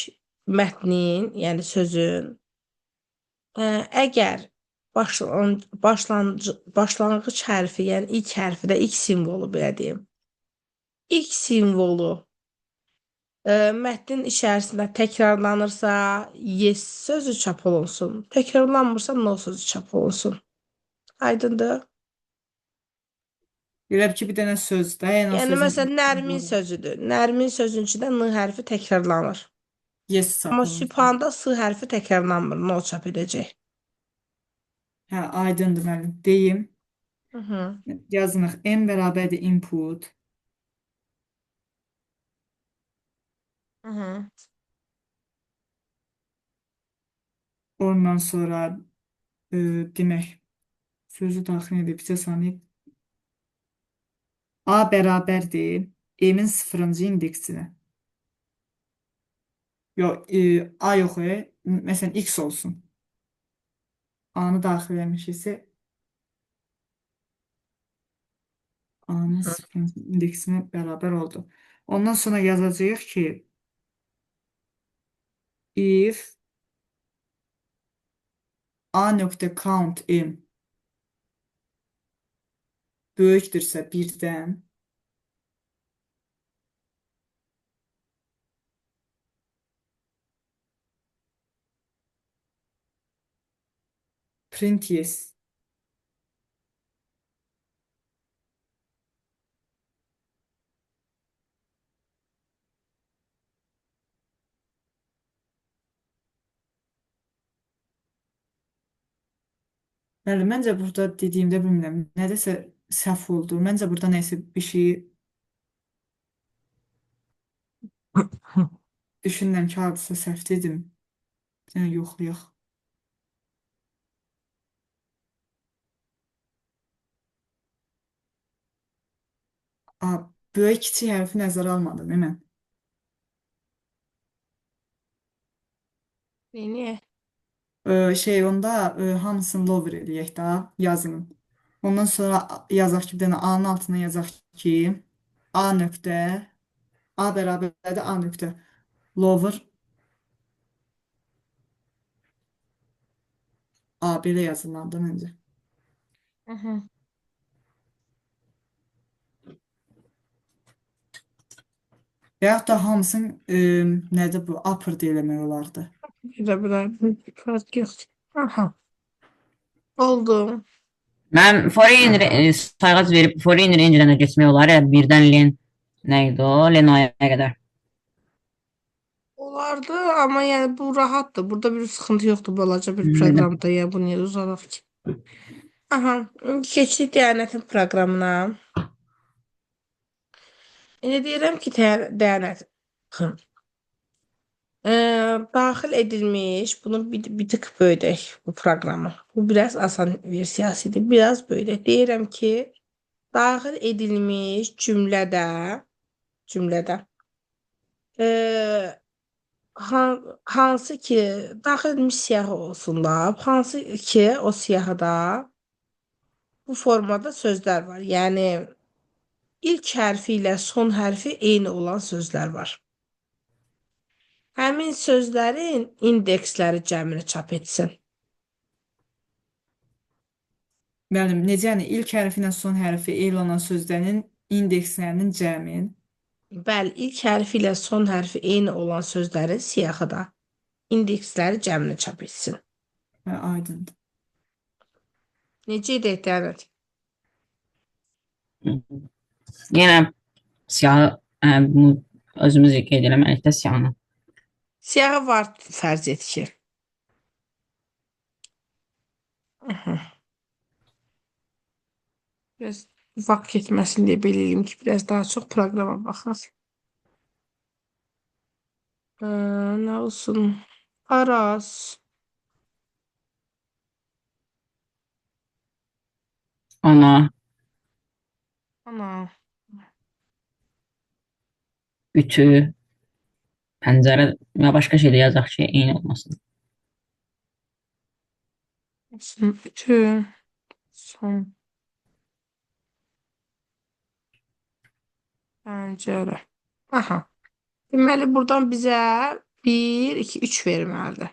mətnin, yəni sözün əgər başlanğıc hərfi, yəni ilk hərfi də ilk simvolu belə deyim. İlk simvolu mətnin içərisində təkrarlanırsa yes sözü çap olunsun. Təkrarlanmırsa no sözü çap olunsun. Aydındır? Elə bil ki, bir dənə sözdür. Yəni o Yəni sözün məsələn Nərmin sözüdür. Nərmin sözünün içində n hərfi təkrarlanır. Yes Amma çap olunca. sübhanda s hərfi təkrarlanmır. No çap edəcək. Hə, aydındır müəllim. Deyim. Hı hı. Yazınıq. N bərabərdir input. Hı hı. Ondan sonra demək sözü daxil edib bizə sanıyıb. A bərabərdir M-in sıfırıncı indeksinə. Yox, A yox, məsələn X olsun. A-nı daxil etmişiksə A-nın sıfırıncı indeksinə bərabər oldu. Ondan sonra yazacağıq ki if A.count M böyükdürsə birdən print yes. Bəli, məncə burada dediyimdə bilmirəm, nədəsə səhv oldu. Məncə burada nəsə bir şey düşünürəm ki, hardasa səhv dedim. Yəni yoxlayaq. A, böyük kiçik hərfi nəzərə almadım, mən. Niyə? Onda hamısını lower eləyək də yazının. Ondan sonra yazaq ki, bir dənə A-nın altına yazaq ki, A nöqtə, A bərabərdir A nöqtə, lower A belə yazılandı məncə. Hı hı. Və yaxud da hamısını nədir bu, upper deyə eləmək olardı. Gedə bilərdim. Fərq yoxdur. Aha. Oldu. Mən foreign sayğac verib foreign range-dən də keçmək olar ya birdən len nə idi o? Lenoya qədər. Olardı, amma yəni bu rahatdır. Burada bir sıxıntı yoxdur balaca bir Belə. proqramda. Yəni bu niyə uzadaq ki? Aha, indi keçdik Diyanətin proqramına. İndi deyirəm ki, Diyanət daxil edilmiş, bunu bir tık böyüdək bu proqramı. Bu biraz asan versiyasıdır. Biraz böyüdək. Deyirəm ki, daxil edilmiş cümlədə hansı ki daxil edilmiş siyahı olsun da, hansı ki o siyahıda bu formada sözlər var. Yəni ilk hərfi ilə son hərfi eyni olan sözlər var. Həmin sözlərin indeksləri cəmini çap etsin. Müəllim, necə yəni ilk hərfi ilə son hərfi eyni olan sözlərin indekslərinin cəmin? Bəli, ilk hərfi ilə son hərfi eyni olan sözlərin siyahıda indeksləri cəmini çap etsin. Hə, aydındır. Necə edək Dənət? Yenə siyahı bunu özümüz qeyd eləməliyik də siyahını. Siyahı var fərz et ki. Biraz vaxt getməsin deyə belə eləyim ki, biraz daha çox proqrama baxaq. Nə olsun? Araz. Ana, Ana. ütü, pəncərə və başqa şey də yazaq ki, eyni olmasın. Olsun. Ütü. Son. Pəncərə. Aha. Deməli, buradan bizə 1, 2, 3 verməlidir.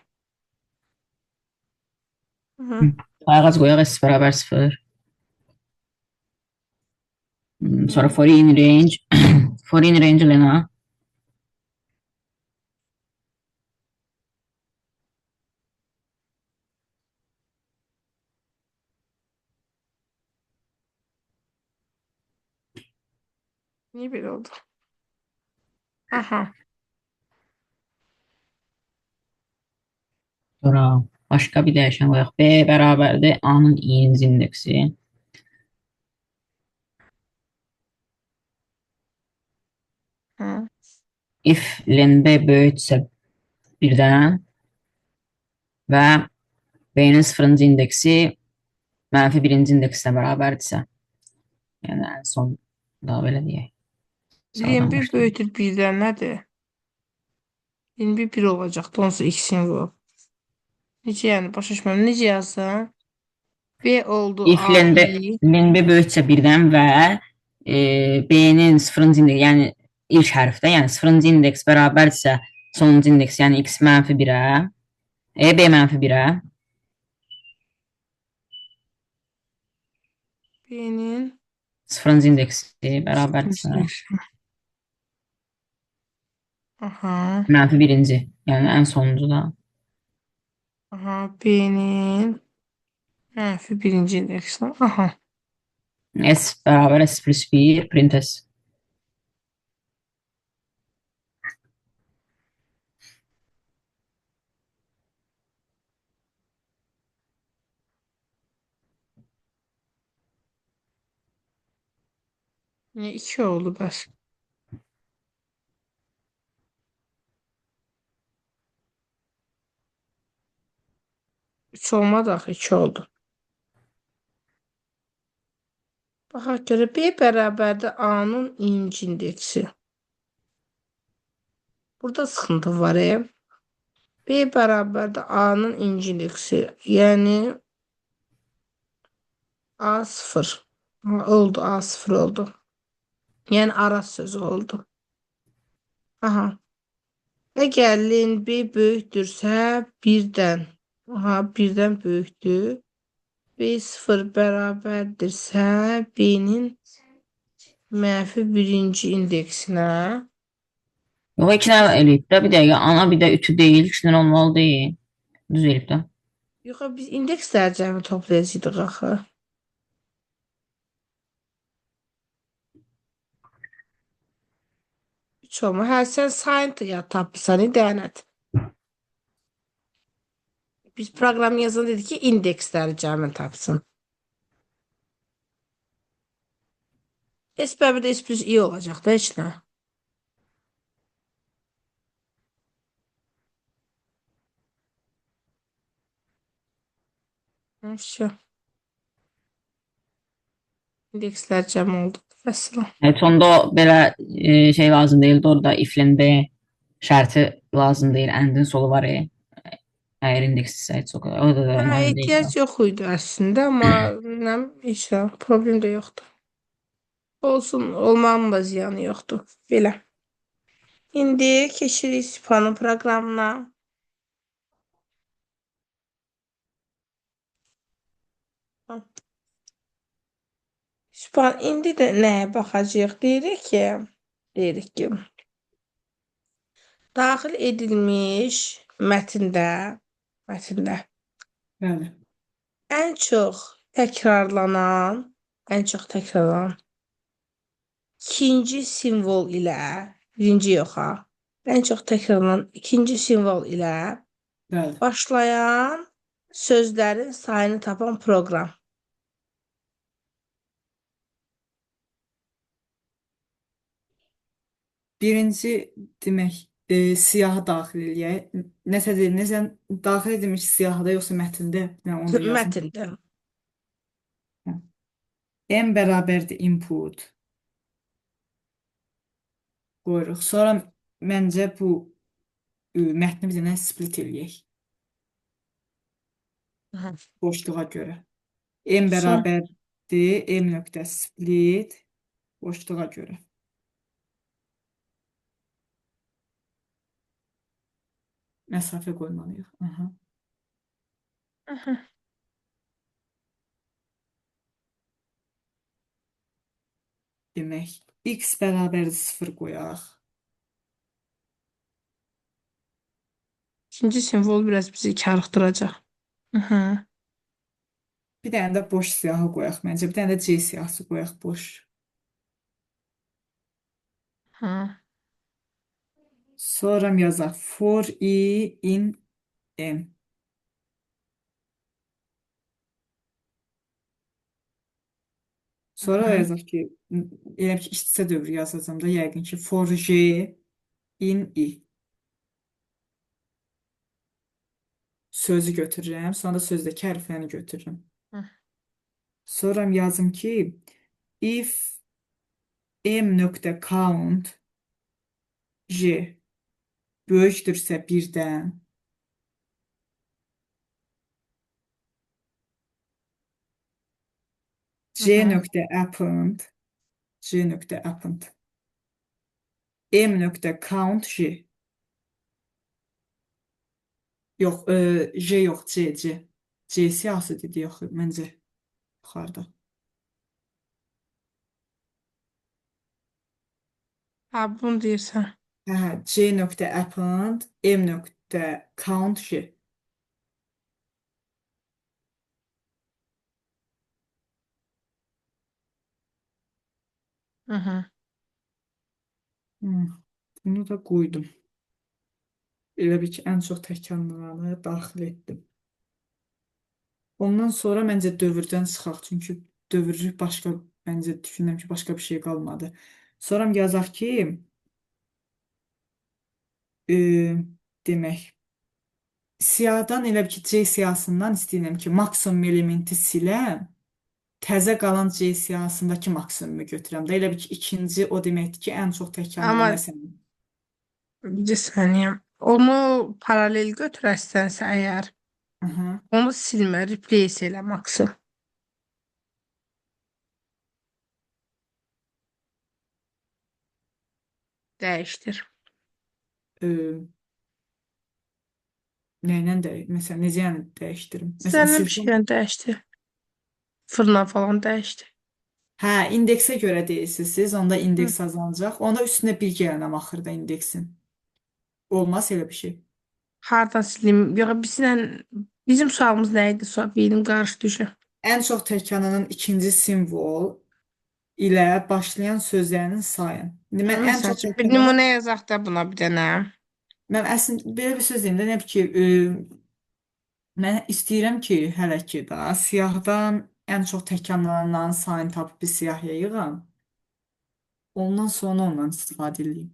Hı. Sayğac qoyaq S bərabər 0. Sonra foreign range, foreign range Lena. Niyə belə oldu? Aha. Sonra başqa bir dəyişən qoyaq. B bərabərdir A-nın i-ci indeksi. Hı. If len B böyüksə 1-dən və B-nin sıfırıncı indeksi mənfi birinci indeksinə bərabərdirsə. Yəni ən son da belə deyək. Sağdan 21 başlayalım. böyütür 1'den nədir? 21 1 olacaqdı. Onsuz x'in bu. Necə yəni? Başa düşmürəm. Necə yazsam? B oldu If AI. len B böyüksə 1-dən və B-nin sıfırıncı indeksi, yəni ilk hərfdə, yəni sıfırıncı indeks bərabərdirsə sonuncu indeks, yəni x mənfi 1-ə, B mənfi 1-ə, B'nin sıfırıncı indeksi bərabərdirsə sıfırıncı. Aha. mənfi birinci, yəni ən sonuncu da. Aha. B'nin mənfi birinci indeksi. Aha. S bərabər S plus 1 print S. Niye 2 oldu bəs? 3 olmadı axı 2 oldu. Baxaq görə B bərabərdir A-nın i-ci indeksi. Burada sıxıntı var. B bərabərdir A-nın i-ci indeksi. Yəni A0. Oldu A0 oldu. Yəni araz sözü oldu. Aha. Əgər len B böyükdürsə 1-dən. Aha 1-dən böyükdür. B0 bərabərdirsə B-nin mənfi birinci indeksinə. Yox, 2 dənə eləyib də, bir dəqiqə, ana bir də ütü deyil, 2 dənə olmalı deyil. Düz eləyib də. Yox, biz indekslər cəmi toplayacaqdıq axı. 3 olma. Hə, sən sayın ya tapırsan, dəyənət. Biz proqram yazan dedik ki, indeksləri cəmi tapsın. S bəbirdə S plus i olacaq da heç nə. Şu. İndekslər cəm oldu. Vəssalam. Heç onda belə şey lazım deyildi, orada if-len B şərti lazım deyil, əndin solu var. Əgər indeksdirsə heç o da Hə, önəmli deyil. ehtiyac yox idi əslində, amma nə, heç nə, problem də yoxdur. Olsun, olmağın da ziyanı yoxdur. Belə. İndi keçirik Sipanın proqramına. Sipan, indi də nəyə baxacağıq? Deyirik ki, daxil edilmiş mətndə Bəli. ən çox təkrarlanan, ikinci simvol ilə, birinci yox ha, ən çox təkrarlanan ikinci simvol ilə Bəli. başlayan sözlərin sayını tapan proqram. Birinci demək, siyahı daxil eləyək. Nəsə daxil edilmiş siyahıda yoxsa mətndə? Yəni onu da yazın. Mətndə. M bərabərdir input. Qoyuruq. Sonra məncə bu mətni bir dənə split eləyək. Aha. Boşluğa görə. M Sonra bərabərdir M nöqtə split boşluğa görə. Məsafə qoymalıyıq. Aha. aha. Demək, x bərabərdir 0 qoyaq. İkinci simvol biraz bizi karıxdıracaq. Aha. Bir dənə də boş siyahı qoyaq məncə. Bir dənə də C siyahısı qoyaq boş. Ha. Sonra yazaq for i in M. Sonra Hı. yazaq ki, elə ki, istisə dövrü yazacağım da, yəqin ki, for J in I sözü götürürəm, sonra da sözdəki hərfləri götürürəm. Hı. Sonra yazım ki, if m.count J böyükdürsə birdən, Hı. J.append J.append m.count J yox, J yox, C siyahısı dedi yox, məncə yuxarıda. Ha, bunu deyirsən. Hə, J.append m.count J. Hı hı. Bunu da qoydum. Elə bil ki, ən çox təkrarlananı daxil etdim. Ondan sonra məncə dövrdən çıxaq, çünki dövrlük başqa, məncə düşünürəm ki, başqa bir şey qalmadı. Sonra yazaq ki, e, demək, siyahıdan elə bil ki, C siyahısından istəyirəm ki, maksimum elementi siləm, təzə qalan C siyahısındakı maksimumu götürəm də. Elə bil ki, ikinci o deməkdir ki, ən çox təkrarlanan, Amma məsələn. bir saniyə. Onu paralel götürərsənsə əgər, Aha. onu silmə, replace elə maksim. Dəyişdir. E, nəylə məsələn, necə yəni dəyişdirim? Məsələn, İstənilən bir silsəm. şeylə dəyişdir. Fırla falan dəyişdir. Hə, indeksə görə deyirsiz siz, onda Hı. indeks azalacaq. Onda üstünə bir gələnəm axırda indeksin. Olmaz elə bir şey. Hardan silim? Yox, bizim sualımız nə idi? Sual beynim qarışdı düşün. Ən çox təkrarlanan ikinci simvol ilə başlayan sözlərinin sayın. İndi mən ən Məsəl çox üçün bir təkrarlanan, nümunə yazaq da buna bir dənə. mən əslində belə bir söz deyim də, nə bil ki, mən istəyirəm ki, hələ ki da siyahıdan ən çox təkrarlanan sayını tapıb bir siyahıya yığam. Ondan sonra ondan istifadə edeyim.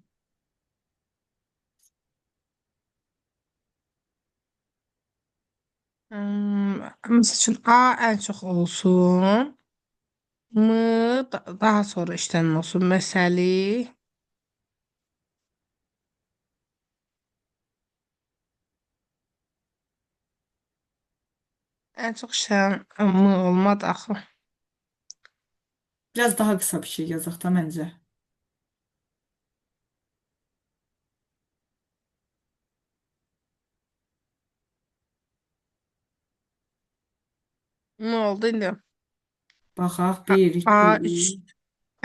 Məsəl üçün A ən çox olsun. M daha sonra işlənən olsun. Məsəli. Ən çox işlənən M olmadı axı. Biraz daha qısa bir şey yazaq da məncə. M oldu indi. Baxaq, 1, 2, A 3 3,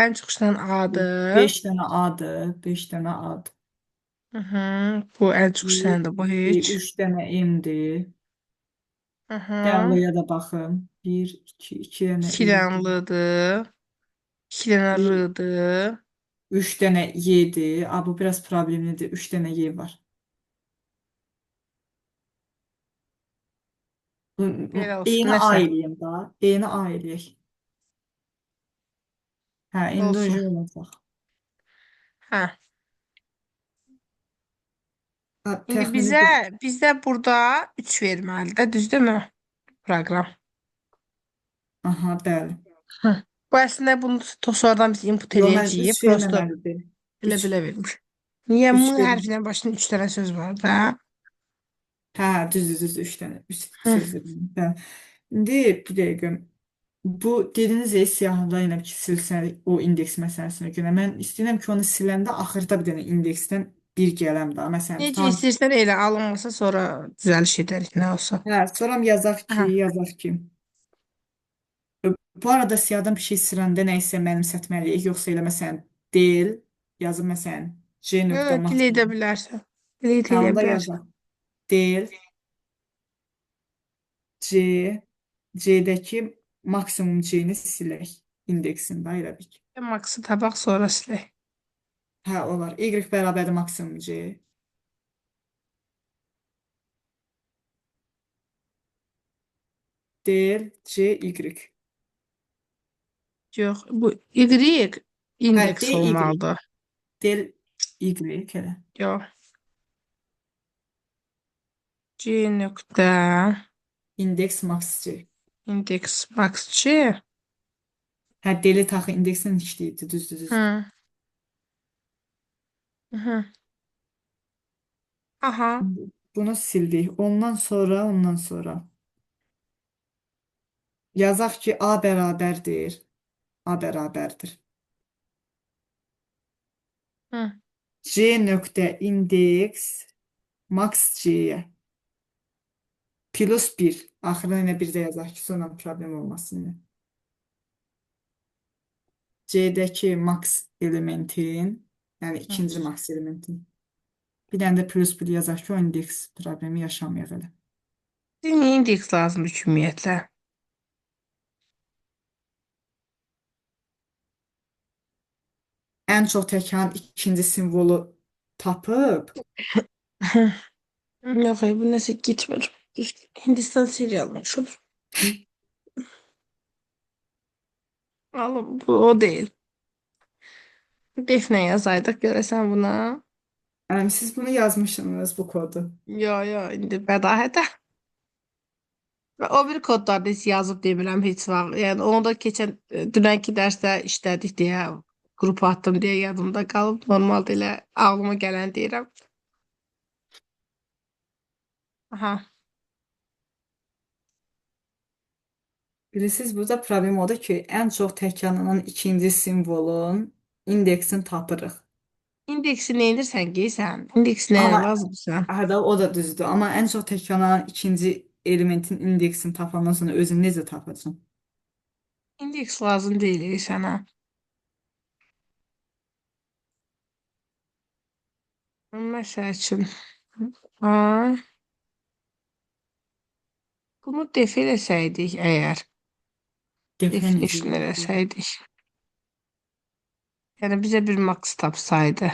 ən çox işlənən A'dır. 5 dənə A-dır, 5 dənə A-dır. Hı -hı. Bu ən çox 1, işlənəndə bu 2, heç. 3 dənə M-dir. Hı -hı. Devamlıya da baxın. 1, 2, 2 dənə 2 I-dir. dənə L'dır. 2 dənə R'dır. 3 dənə Y-dir. A, bu biraz problemlidir. 3 dənə Y var. Belə olsun. E-ni A Nəsə. eləyim da. E-ni A eləyək. Hə, indi Olsun. öcə olacaq. Hə. Ha, İndi təxmini bizə burada 3 verməlidir, düzdürmü? Proqram. Aha, bəli. Hə. Bu əslində bunu sonradan biz input Yox, mən 3 eləyəcəyik. Prosto verməməlidir. elə 3 belə vermiş. Niyə 3 M verin. hərfindən başlayan 3 dənə söz var da? Hə, düzdür, 3 dənə. 3 Hı. söz verin. Bəli. İndi bir dəqiqə. Bu dediyiniz siyahıda yenə ki, silsən o indeks məsələsinə görə. Mən istəyirəm ki, onu siləndə axırda bir dənə indeksdən bir gələm də. Məsələn, Necə tutam. istəyirsən elə alınmasa sonra düzəliş edərik nə olsa. Hə, sonra Hə. yazaq ki. Bu arada siyahıdan bir şey siləndə nə isə mənimsətməliyik, yoxsa elə məsələn del yazıb məsələn C Yox, nöqtə delete edə maksimum. bilərsən. Delete Hə, edə onda bilərsən. yazaq. Del C C'dəki maksimum C-ni silək indeksində elə bil ki. Max'ı tapaq sonra silək. Hə, olar. Y bərabərdir maksimum C. Del C Y. Yox, bu Y Hə, indeks DY. olmalıdır. Del Y elə. Yox. C nöqtə İndeks max C. indeks max C. Hə, deli taxı indeksin işləyirdi, düzdür, düzdür. Hı. Hı. Aha. Bunu sildik. Ondan sonra yazaq ki, A bərabərdir. A bərabərdir. Hı. C nöqtə indeks max C-yə plus 1. Axırına yenə bir də yazaq ki, sonra problem olmasın. Yenə. C-dəki max elementin, yəni ikinci max elementin. Bir dənə də plus 1 yazaq ki, o indeks problemi yaşamayaq elə. Niyə indeks lazımdır ki, ümumiyyətlə? Ən çox təkanın ikinci simvolu tapıb, Yox, bu nəsə getmir. Hindistan serialına oxşur. Alım, bu o deyil. Defne yazaydıq görəsən buna. siz bunu yazmışsınız bu kodu. Yo, indi bədahətə. Və o bir kodlarda heç yazıb demirəm heç vaxt. Yəni onu da keçən dünənki dərsdə işlədik deyə qrupa atdım deyə yadımda qalıb. Normalda elə ağlıma gələn deyirəm. Aha. Bilirsiniz, burada problem odur ki, ən çox təkanının ikinci simvolun indeksini tapırıq. İndeksi nə edirsən ki sən? İndeksi nə Amma lazımsan? hə də o da düzdür. Amma ən çox təkanının ikinci elementin indeksini tapandan sonra özünü necə tapacaqsan? İndeks lazım deyil sənə. Məsəl üçün. Ha, bunu def eləsəydik əgər. Define Definition eləsəydik. Yəni bizə bir max tapsaydı.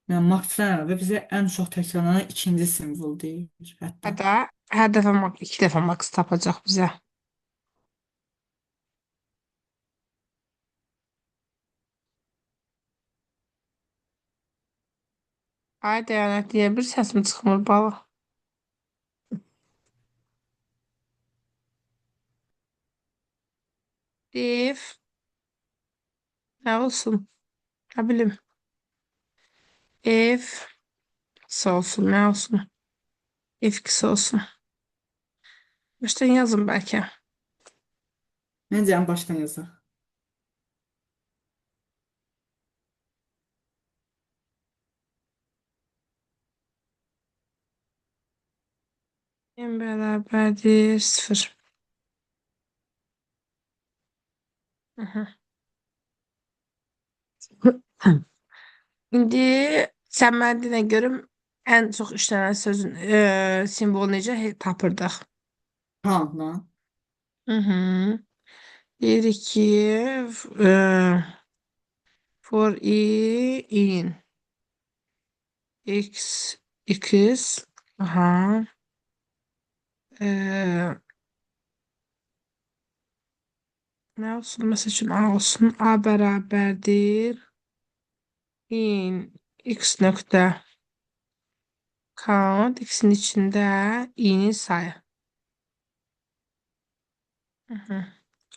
Yəni maksdan əlavə bizə ən çox təkanının ikinci simvol deyir hətta. Hətta hər dəfə max, 2 dəfə max tapacaq bizə. Ay dəyanət deyə bir səsim çıxmır bala. Def. Nə olsun? Nə bilim. F. Olsun, nə olsun? F2 olsun. Baştan yazın bəlkə. Məncə ən başdan yazaq. En bərabərdir 0. İndi sən mənə denə görüm ən çox işlənən sözün simvolu necə tapırdıq? Countla. Deyirik ki for in x aha nə olsun məsəl üçün A olsun A bərabərdir in x nöqtə count x'in içində i'nin sayı.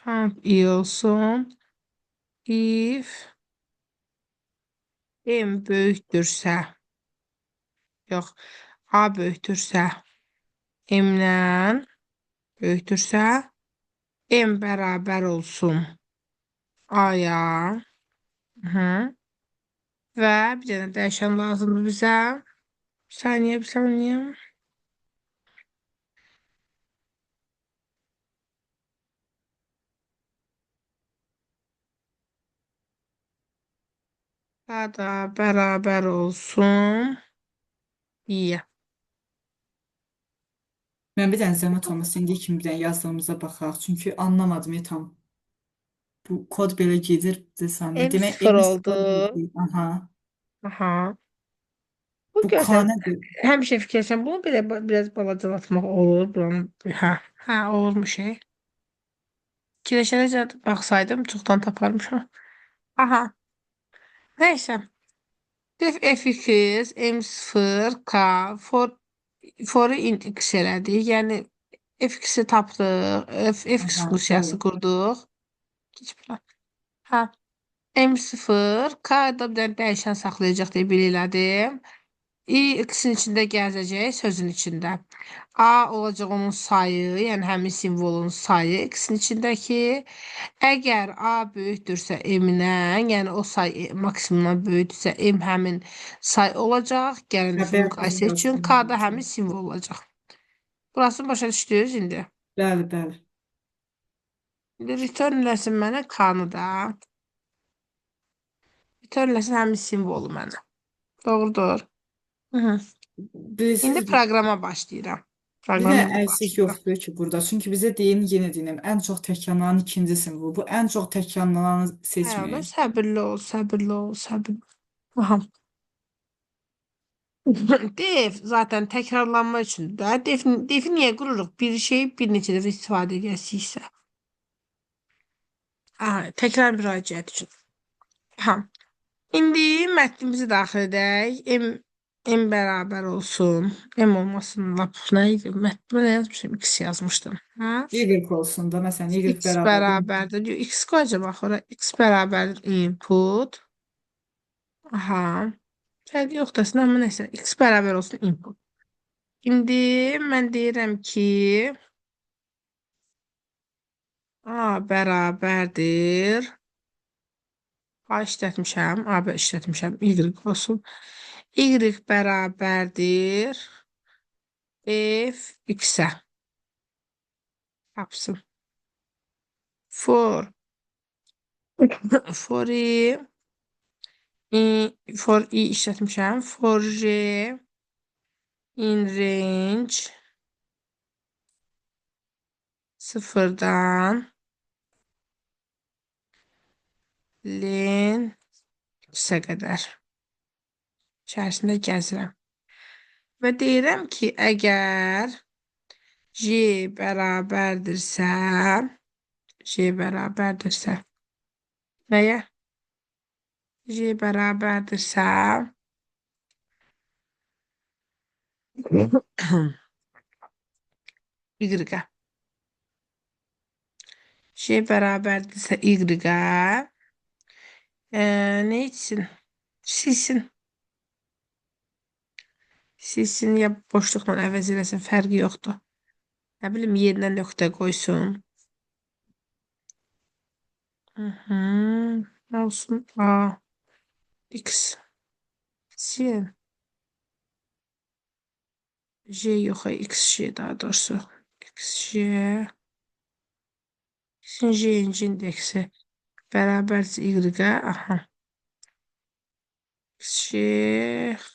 Count i olsun if m böyükdürsə yox A böyükdürsə m'dən böyükdürsə m bərabər olsun A-ya. Və bir dənə dəyişən lazımdır bizə. Bir saniyə. Daha da bərabər olsun i-yə. Mən bir dənə zəhmət olmasın, indiyə kimi bir dənə yazdığımıza baxaq. Çünki anlamadım ya tam. Bu kod belə gedir desəm. M Demək, sıfır M0 oldu. Aha. Aha. Bu Bu K görsən nədir? həmişə fikirləşirəm bunu belə biraz balacalatmaq olur. Buranın hə olurmuş. Fikirləşərəcə baxsaydım çoxdan taparmışam. Aha. Nəysə. F2, M0, K, for x elədik. Yəni F2-si tapdıq. F2 Aha, funksiyası bəli. qurduq. Keç bura. Hə. M0, K-da bir dənə dəyişən saxlayacaq deyə belə elədim. X-in içində gəzəcək sözün içində. A olacaq onun sayı, yəni həmin simvolun sayı X-in içindəki. Əgər A böyükdürsə M-dən, yəni o say maksimumdan böyükdürsə M həmin say olacaq. Gəlin Xəbər funksiyası üçün funksiyasının K-da həmin funksiyası. simvol olacaq. Burasını başa düşdünüz indi. Bəli, bəli. İndi return eləsin mənə K-nı da. Return eləsin həmin simvolu mənə. Doğrudur. Hı -hı. İndi Bilirsiniz, proqrama başlayıram. bir də Proqram indi əksik başlayıram. yoxdur ki burada. Çünki bizə deyin, yenə deyirəm, ən çox təkrarlanan ikinci simvol. Bu ən çox təkrarlananı Hə, ola seçməyin. səbirli ol, səbirli ol, səbirli. Aha. Def zaten təkrarlanma üçündür də. Defi niyə qururuq? Bir şey bir neçə dəfə istifadə edəcəksə. Aha, təkrar müraciət üçün. Aha. İndi mətnimizi daxil edək. M bərabər olsun. M olmasın. Lap nə idi? Mətnə nə yazmışım? X yazmışdım. Hə? Y olsun da, məsələn, Y X bərabərdir. bərabərdir. Yox, X qoyacaq axıra. X bərabərdir input. Aha. Fərqi yoxdur. Amma nəsə. X bərabər olsun input. İndi mən deyirəm ki A bərabərdir. A işlətmişəm. A işlətmişəm. Y olsun. Y bərabərdir. F X-ə. Tapsın. For for i işlətmişəm. For J in range sıfırdan len X-ə qədər içərisində gəzirəm. Və deyirəm ki, əgər J bərabərdirsə nəyə? J bərabərdirsə Y-ə. J bərabərdirsə Y-ə nə etsin? Silsin. Silsin ya boşluqla əvəz eləsin, fərqi yoxdur. Nə bilim, yerinə nöqtə qoysun. Nə olsun? A, X, J. J yox, XJ daha doğrusu. XJ. X'in indeksi bərabərdir Y-ə. Aha. XJ.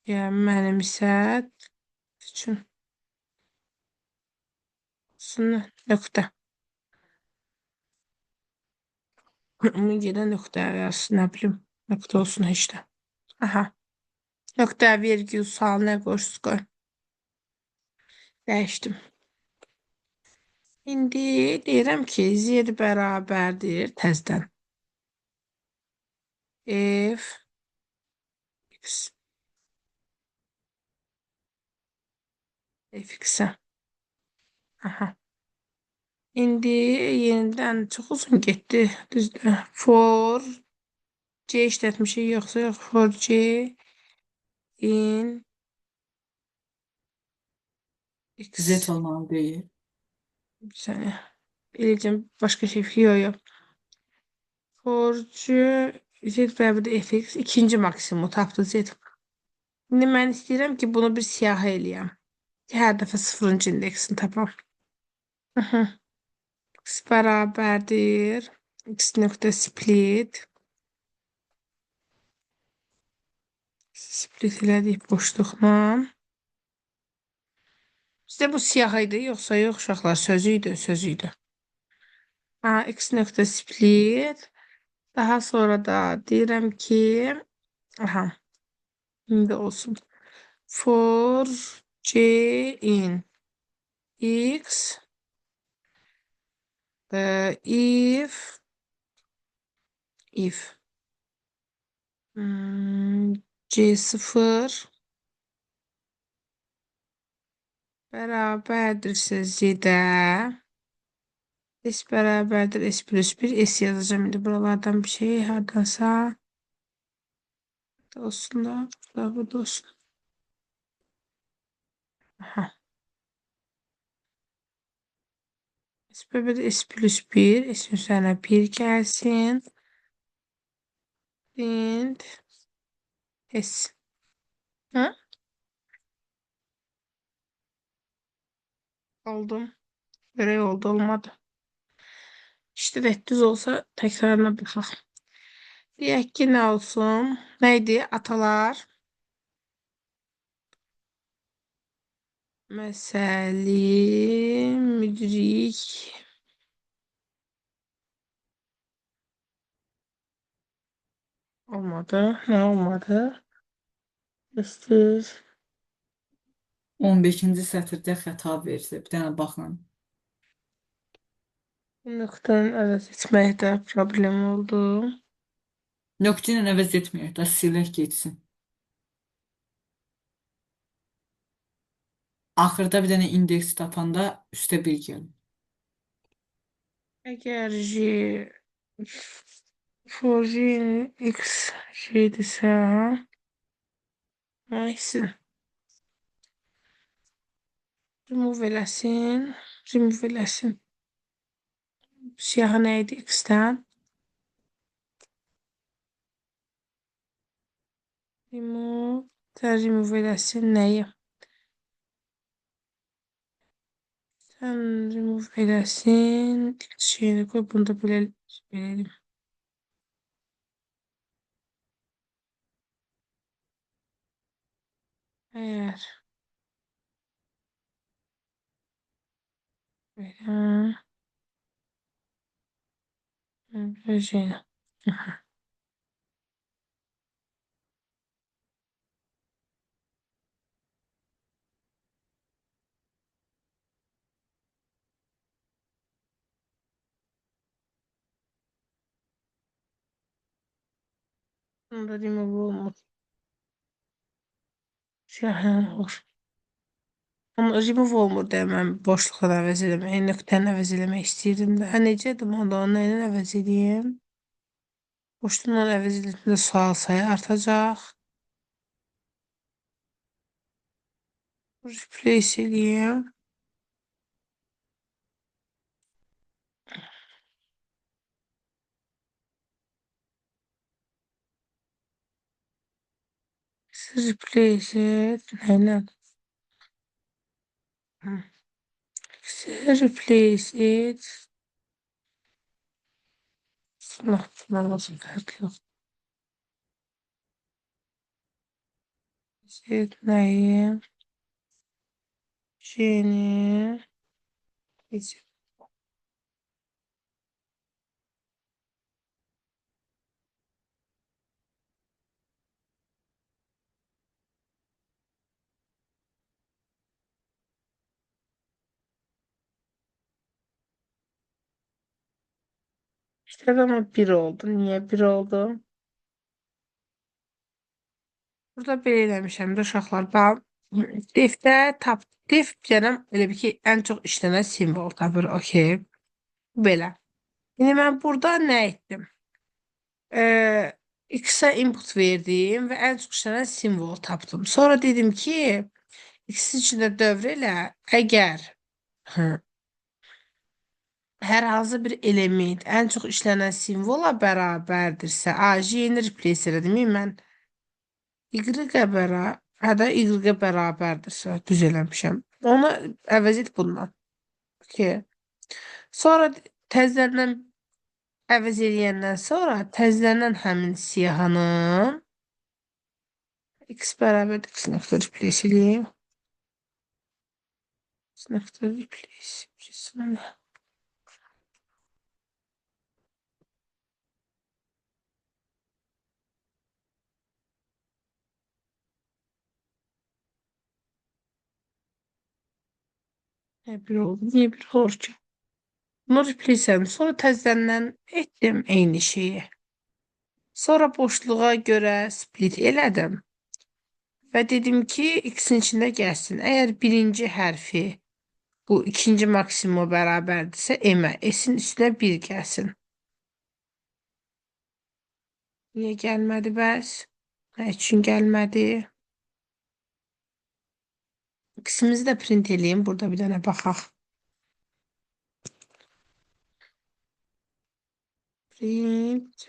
Yəni mənim isə üçün nöqtə. Yenə nöqtə yazsın, nə bilim. Nöqtə olsun heç də. Aha. Nöqtə, vergül, sual, nə qoyursunuz qoyun. Dəyişdim. İndi deyirəm ki, Z bərabərdir təzdən. F X F-X-ə. Aha. İndi yenidən çox uzun getdi. Düzdür. For C işlətmişik, yoxsa yox. For C in X. Z olmalı deyil. Bir saniye. Eləcəm başqa şey yox. For C Z bərabərdir F-X. İkinci maksimumu tapdı Z. İndi mən istəyirəm ki, bunu bir siyahı eləyəm. Hər dəfə sıfırıncı indeksini tapam. X bərabərdir. X nöqtə split. Split elədik boşluqla. Bizdə bu siyahı idi, yoxsa yox uşaqlar, sözü idi. X nöqtə split. Daha sonra da deyirəm ki, aha. İndi olsun. For c in x if c0 bərabərdirsə z-də s bərabərdir s plus 1 s yazacağım. İndi buralardan bir şey hardansa olsun da bu da olsun. Aha. S bərabərdir s plus 1 s üzərinə 1 gəlsin. Int s. Ha? Aldım. Görək oldu olmadı. İşte de düz olsa tekrarına baxaq. Deyək ki, nə olsun? Neydi? Atalar. Məsəli müdrik olmadı. Ne olmadı? İstir. 15-ci sətirdə xəta verdi. Bir dənə baxın. Nöqtəni əvəz etməkdə problem oldu. Nöqtə ilə əvəz etməyək də silək getsin. Axırda bir dənə indeks tapanda üstə 1 gəlin. Əgər for x şeydirsə, neyse. Remove eləsin. Remove eləsin. Siyahı neydi x'dən? Remove eləsin nəyi? Sən remove eləsin. Şeyini koy. Bunu da belə verelim. Eğer böyle böyle şeyini. Bunu da remove olmur. Siyahı olur. Amma remove olmur deyə mən boşluqdan əvəz eləmək, nöqtəni əvəz eləmək istəyirdim də. Hə, necədir onda? Onu ilə əvəz edeyim? Boşluqla əvəz edildiyində sual sayı artacaq. Replace edeyim. Replace et. Nələ? Replace it. Sınavdan olsun fərqi yox. Set nəyi? Şeyini. Heç. İşte ama bir oldu. Niye bir oldu? Burada belə eləmişəm də uşaqlar. Bax, defdə tap, def deyirəm, elə bir ki, ən çox işlənən simvol tapır. Okey. Belə. İndi mən burada nə etdim? X-ə input verdim və ən çox işlənən simvol tapdım. Sonra dedim ki, X içində dövr elə, əgər hər hansı bir element ən çox işlənən simvola bərabərdirsə, yeni replace elədim mən. Y-ə bərabərdirsə, düz eləmişəm. Onu əvəz et bundan. Okay. Sonra təzədən əvəz eləyəndən sonra təzədən həmin siyahının x bərabər x nöqtə replace eləyim. X nöqtə replace. Niyə bir oldu? Niyə bir olur ki? Bunu replace sonra təzədən etdim eyni şeyi. Sonra boşluğa görə split elədim və dedim ki, x-in içində gəlsin. Əgər birinci hərfi bu ikinci maksimuma bərabərdirsə, m-ə, s-in üstünə 1 gəlsin. Niyə gəlmədi bəs? Nə üçün gəlmədi? X-imizi də print eləyim. Burada bir dənə baxaq. Print.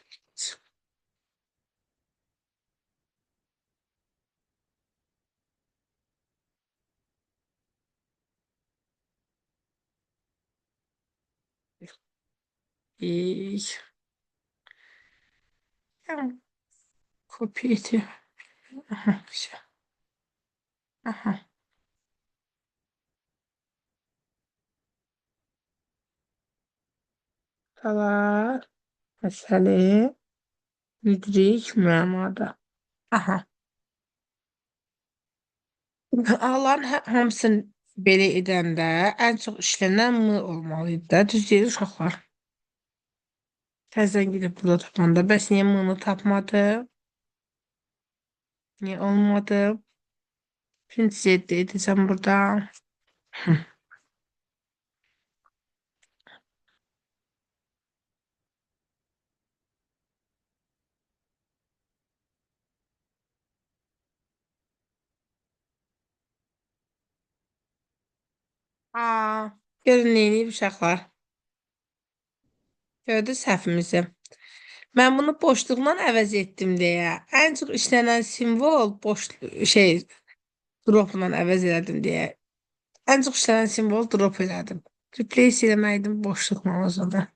İyi. Tamam. Copy et. Aha, güzel. Aha. Var. Mesele. Müdrik müəmmada. Aha. Allahın hamısını belə edəndə ən çox işlənən M olmalıydı da. Düz deyir uşaqlar. Təzədən gedib burada tapanda. Bəs niyə M-ni tapmadı? Niyə olmadı? Print Z edəcəm burada. Aa, görün neyini uşaqlar. Gördünüz səhvimizi. Mən bunu boşluqla əvəz etdim deyə. Ən çox işlənən simvol boş şey dropla əvəz elədim deyə. Ən çox işlənən simvol drop elədim. Replace eləməydim boşluqla o zaman.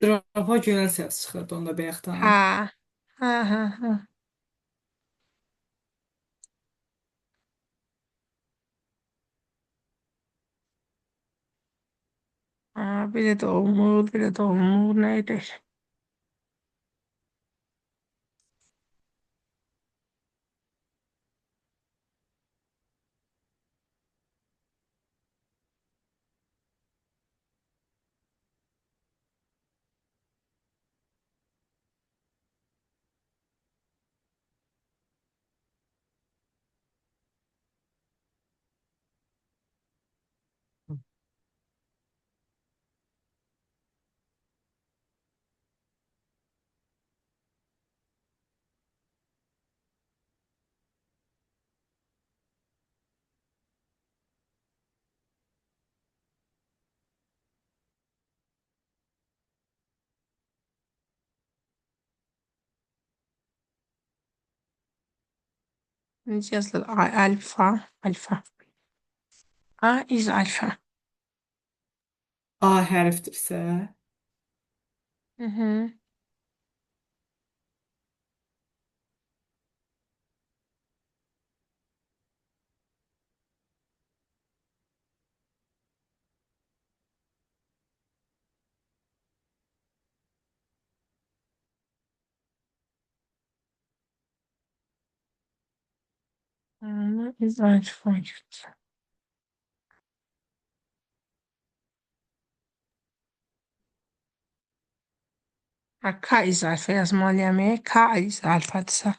Drapa görə səs çıxırdı onda bayaqdan. Ha. Ha ha ha. Aa, belə də olmur, belə də olmur. Nə edək? Necə yazılır? Alfa, alfa. A is alfa. A hərfdirsə, Hı hı. Is alfa. Ha, K is alfa yazmalıyam. K is alfadırsa.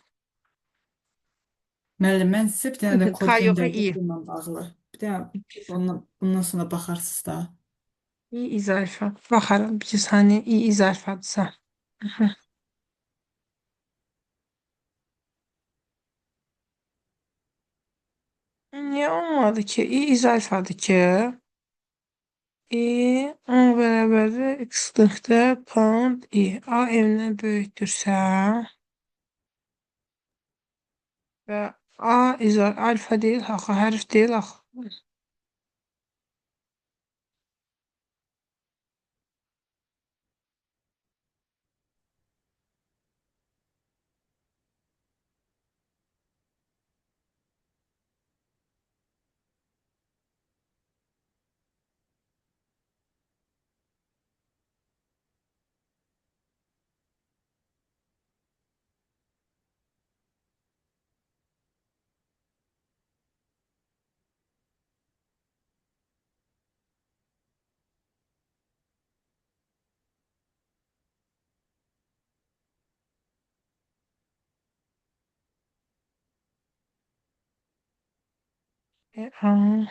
müəllim, mən sizə bir dənə də kod K yox, göndərdim i. bununla bağlı. Bir dənə bundan sonra baxarsınız da. İ is alfa. Baxarım bir saniyə. İ is alfadırsa. Aha. Niyə olmadı ki? İ is alfadır ki. İ A bərabərdir x nöqtə pound i. A m-dən böyükdürsə və A is alfa deyil, axı hərf deyil axı. A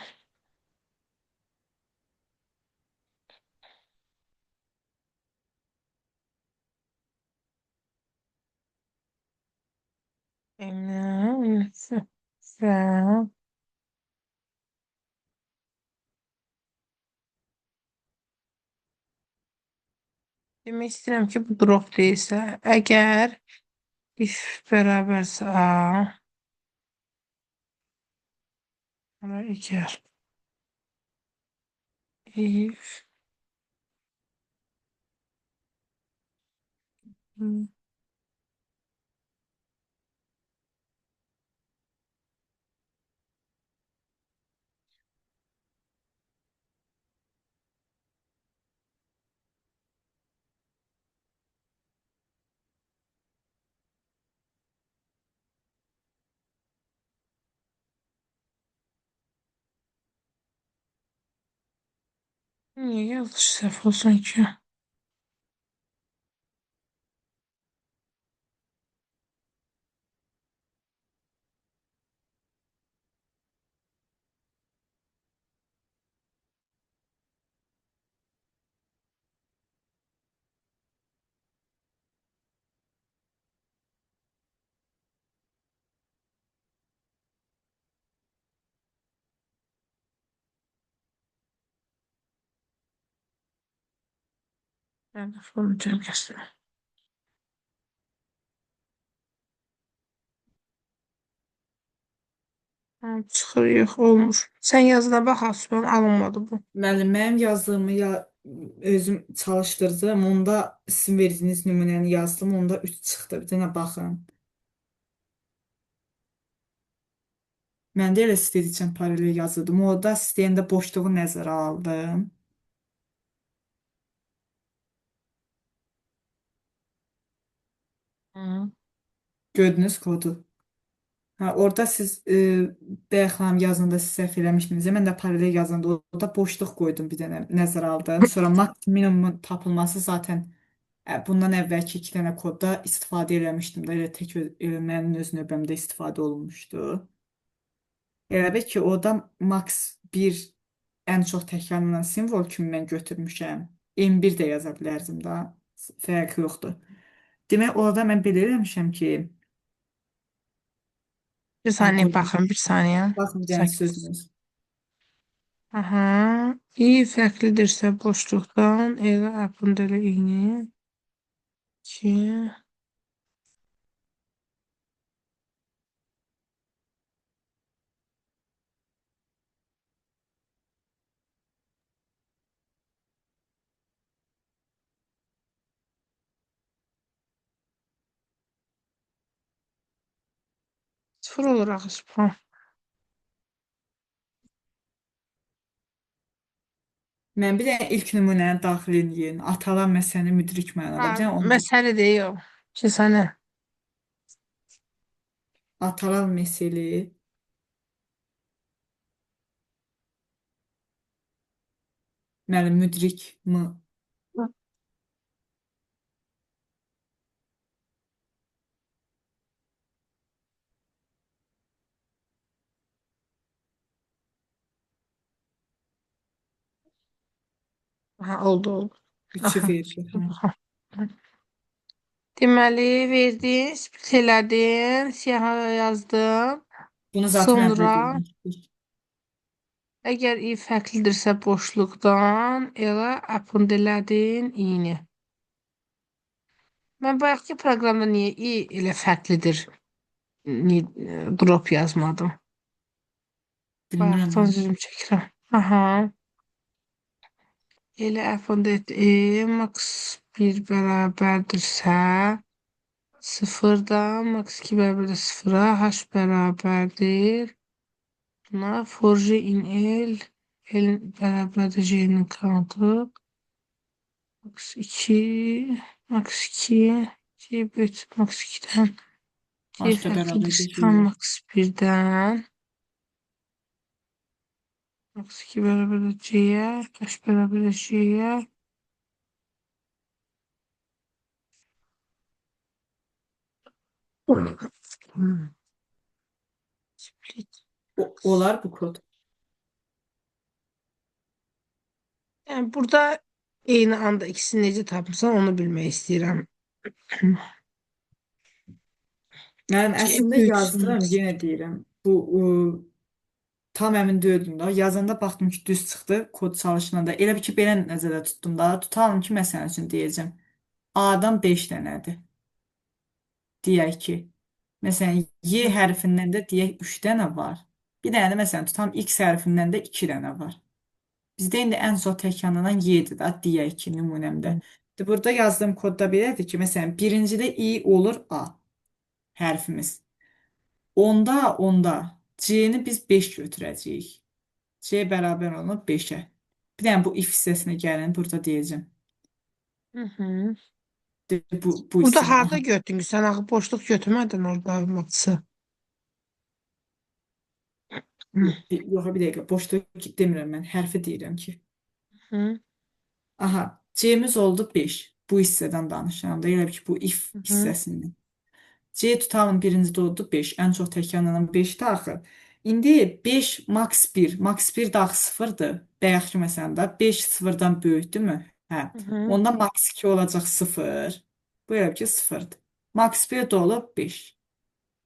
N F Demək istəyirəm ki, bu drop deyilsə, əgər if bərabərsə A, amma əgər if niyə yanlış səhv olsun ki? Mən də bunu cəmləşdirəm. Çıxır, yox, olmur. Sən yazına bax, Asuman, alınmadı bu. Müəllim, mənim yazdığımı özüm çalışdırdım. Onda sizin verdiyiniz nümunəni yazdım. Onda 3 çıxdı. Bir dənə baxın. Mən də elə istediyi üçün paralel yazırdım. Orada sistemdə boşluğu nəzərə aldım. Hı. Gördünüz kodu. Ha, orada siz Bəyəxanım yazında siz səhv eləmişdiniz. Mən də paralel yazında orada boşluq qoydum, bir dənə nəzərə aldım. Sonra maksimumun tapılması zaten bundan əvvəlki 2 dənə kodda istifadə eləmişdim də, elə tək mənim öz növbəmdə istifadə olunmuşdu. Elə bil ki, orada max 1 ən çox təkrarlanan simvol kimi mən götürmüşəm. M1 də yaza bilərdim da. Fərqi yoxdur. Demək, orada mən belə eləmişəm ki, Bir saniyə baxın, bir saniyə. baxın bir dənə Sakit. sözünüz. Aha. İ fərqlidirsə boşluqdan elə appın elə eyni. 2 0 olaraq ispan. Mən bir dənə ilk nümunəni daxil edin. Atalar məsələni müdrik mənada. Bir dənə onu Məsələ deyil o. Ki sənə. atalar meseli. Müəllim müdrik mi? Aha, oldu. 3-ü Aha. verir. Hə. Deməli, verdin, split elədin, siyaha yazdım. Bunu zaten Sonra əvvəl etmişdik. əgər i fərqlidirsə boşluqdan elə append elədin i-ni. Mən bayaqki proqramda niyə i elə fərqlidir drop yazmadım? Bilmirəm. Bayaqdan üzüm çəkirəm. Aha. Elə append et max 1 bərabərdirsə 0-dan max 2 bərabərdir 0-a h bərabərdir. Buna for j in l bərabərdir j-nin countu. Max 2 max 2 j büt max 2-dən j H da bərabər fərqlidirsə max 1-dən max 2 bərabərdir j-yə h bərabərdir j-yə split Olar bu kod. Yəni burada eyni anda ikisini necə tapmısan onu bilmək istəyirəm. Mənim C əslində böyük yazdıram, sınır. yenə deyirəm. Bu tam əmin deyildim da. Yazanda baxdım ki, düz çıxdı kod çalışında. Elə bir ki, belə nəzərdə tutdum da. Tutalım ki, məsəl üçün deyəcəm. A-dan 5 dənədir. Deyək ki, məsələn, Y hərfindən də deyək 3 dənə var. Bir dənə də məsələn tutam X hərfindən də 2 dənə var. Bizdə indi ən çox təkrarlanan Y-dir da, deyək ki, nümunəmdə. Burada yazdığım kodda belədir ki, məsələn, birincidə I olur A hərfimiz. Onda C-ni biz 5 götürəcəyik. C bərabər olur 5-ə. Bir dənə bu if hissəsinə gəlin, burada deyəcəm. Hı hı. Bu Burada hissəni. harda Aha. götürdün? Sən axı boşluq götürmədin orada matsı. Hı Yox, bir dəqiqə, boşluq demirəm mən, hərfi deyirəm ki. hı. Aha, C-miz oldu 5. Bu hissədən danışıram da, elə bil ki, bu if Hı hı. hissəsindən. C tutalım birincidə oldu 5. Ən çox təkrarlanan 5-dir axı. İndi 5 max 1. Max 1 də axı 0-dır. Bayaq ki, məsələn də 5 0-dan böyükdürmü? Hə. Hı hı. Onda max 2 olacaq 0. Bu elə bil ki 0-dır. Max 1 də olub 5.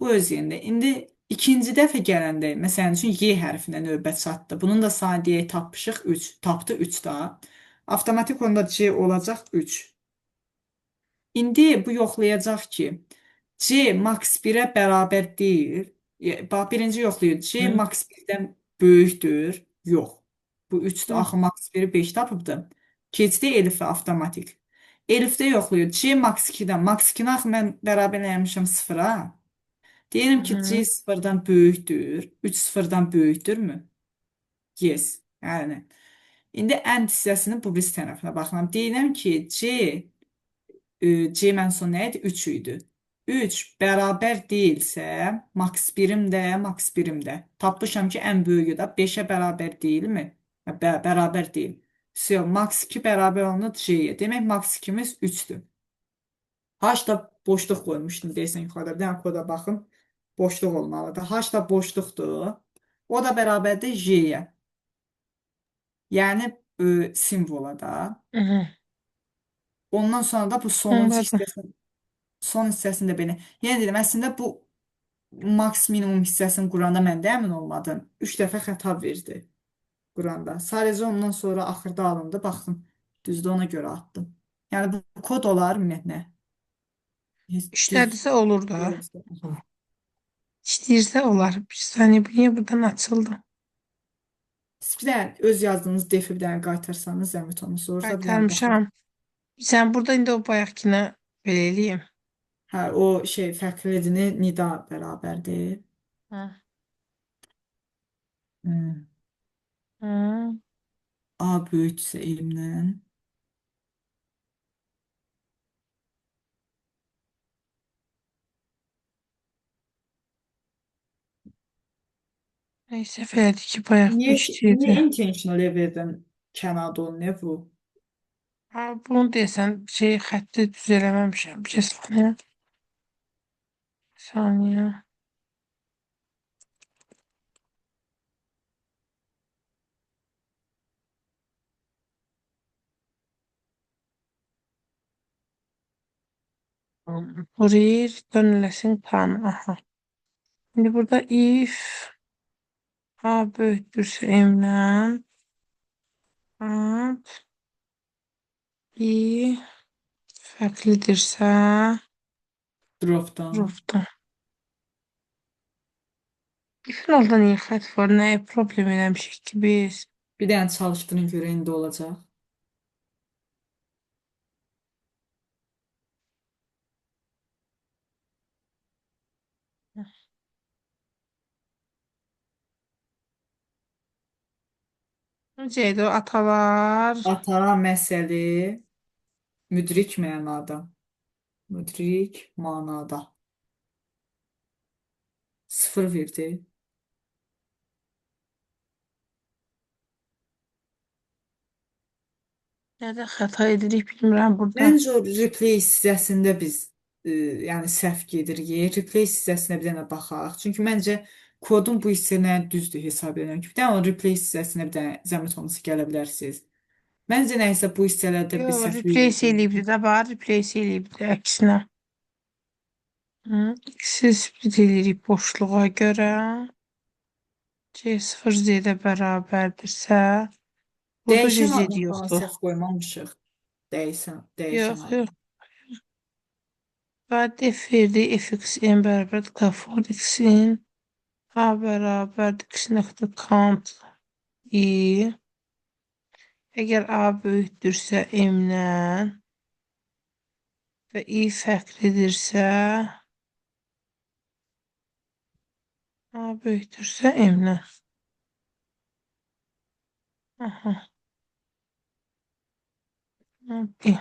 Bu öz yerində. İndi ikinci dəfə gələndə, məsələn üçün Y hərfinə növbət çatdı. Bunun da saniyəyə tapışıq 3. Tapdı 3 daha. Avtomatik onda C olacaq 3. İndi bu yoxlayacaq ki, C max 1-ə bərabər deyil. Bax, birinci yoxlayır. C Hı max 1-dən böyükdür. Yox. Bu 3-dür. hı. Axı max 1-i 5 tapıbdı. Keçdi Elifə avtomatik. Elifdə yoxlayır. C max 2-dən. Max 2-ni axı mən bərabərləymişəm 0-a. Hı Deyirəm ki, C hı. 0-dan böyükdür. 3 0-dan böyükdürmü? Yes. Yəni. İndi end hissəsinin bu birisi tərəfinə baxıram. Deyirəm ki, C mənsubu nə idi? 3 idi. 3 bərabər deyilsə, max 1-im də, max 1-im də. Tapmışam ki, ən böyüyü də 5-ə bərabər deyilmi? Bərabər deyil. So, max 2 bərabər olunur C-yə. Demək, max 2-miz 3-dür. H-da boşluq qoymuşdum deyəsən yuxarıda. Bir dənə koda baxın. Boşluq olmalıdır. H da boşluqdur. O da bərabərdir J-yə. Yəni simvola da. Hı hı. Ondan sonra da bu sonuncu Anladım. hissəsini son hissəsində belə. Yəni dedim, əslində bu maks minimum hissəsini quranda mən də əmin olmadım. 3 dəfə xəta verdi quranda. Sadəcə ondan sonra axırda alındı, baxdım. Düzdür, ona görə atdım. Yəni bu kod olar ümumiyyətlə. Düz İşlədirsə olur da. deyilsə. İstəyirsə olar. Bir saniyə bu niyə buradan açıldı? Siz bir dənə öz yazdığınız defi bir dənə qaytarsanız zəhmət olmasa sorsa bir dənə baxın. Qaytarmışam. Sən burada indi o bayaqkına belə eləyim. Hə, o şey fərqliliğini nida bərabərdir. Hı. Hmm. Hı. A böyüksə elmdən. Neyse elədik ki, bayaq bu Niyə işləyirdi. intentional verdən kənarda o nə bu? Ha, bunu deyəsən şey xətti düz eləməmişəm. Bir saniyə. Bir saniyə. Burayı dönüləsin tan. Aha. Şimdi burada if A böyükdürsə M-dən A i fərqlidirsə Dropdan. ruhdan. İfin orada niyə xətt var? Nəyə problem eləmişik ki biz? Bir dənə çalışdırın görə indi olacaq. Necəydi o atalar? Atara məsəli müdrik mənada. Müdrik mənada. 0 verdi. Nədə xəta edirik bilmirəm burada. Məncə o replay hissəsində biz yəni səhv gedirik. Replay hissəsinə bir dənə baxaq. Çünki məncə kodun bu hissəsinə düzdür hesab edirəm ki, bir dənə o replay hissəsinə bir dənə zəhmət olmasa gələ bilərsiniz. Məncə nəysə bu hissələrdə bir Yo, səhvlik replace oldu. eləyibdi də var, replace eləyibdi əksinə. Hı, ikisi split eləyirik boşluğa görə. C0 Z-də bərabərdirsə, burada Dəyişən Z adına falan yoxdur. səhv qoymamışıq. Dəyişən Yox, yox. adına. Bəli, f verdi, fx-in bərabərdir k x-in a bərabərdir x.count i. Əgər a böyükdürsə m-dən və i fərqlidirsə, a böyükdürsə m-dən. Aha, i.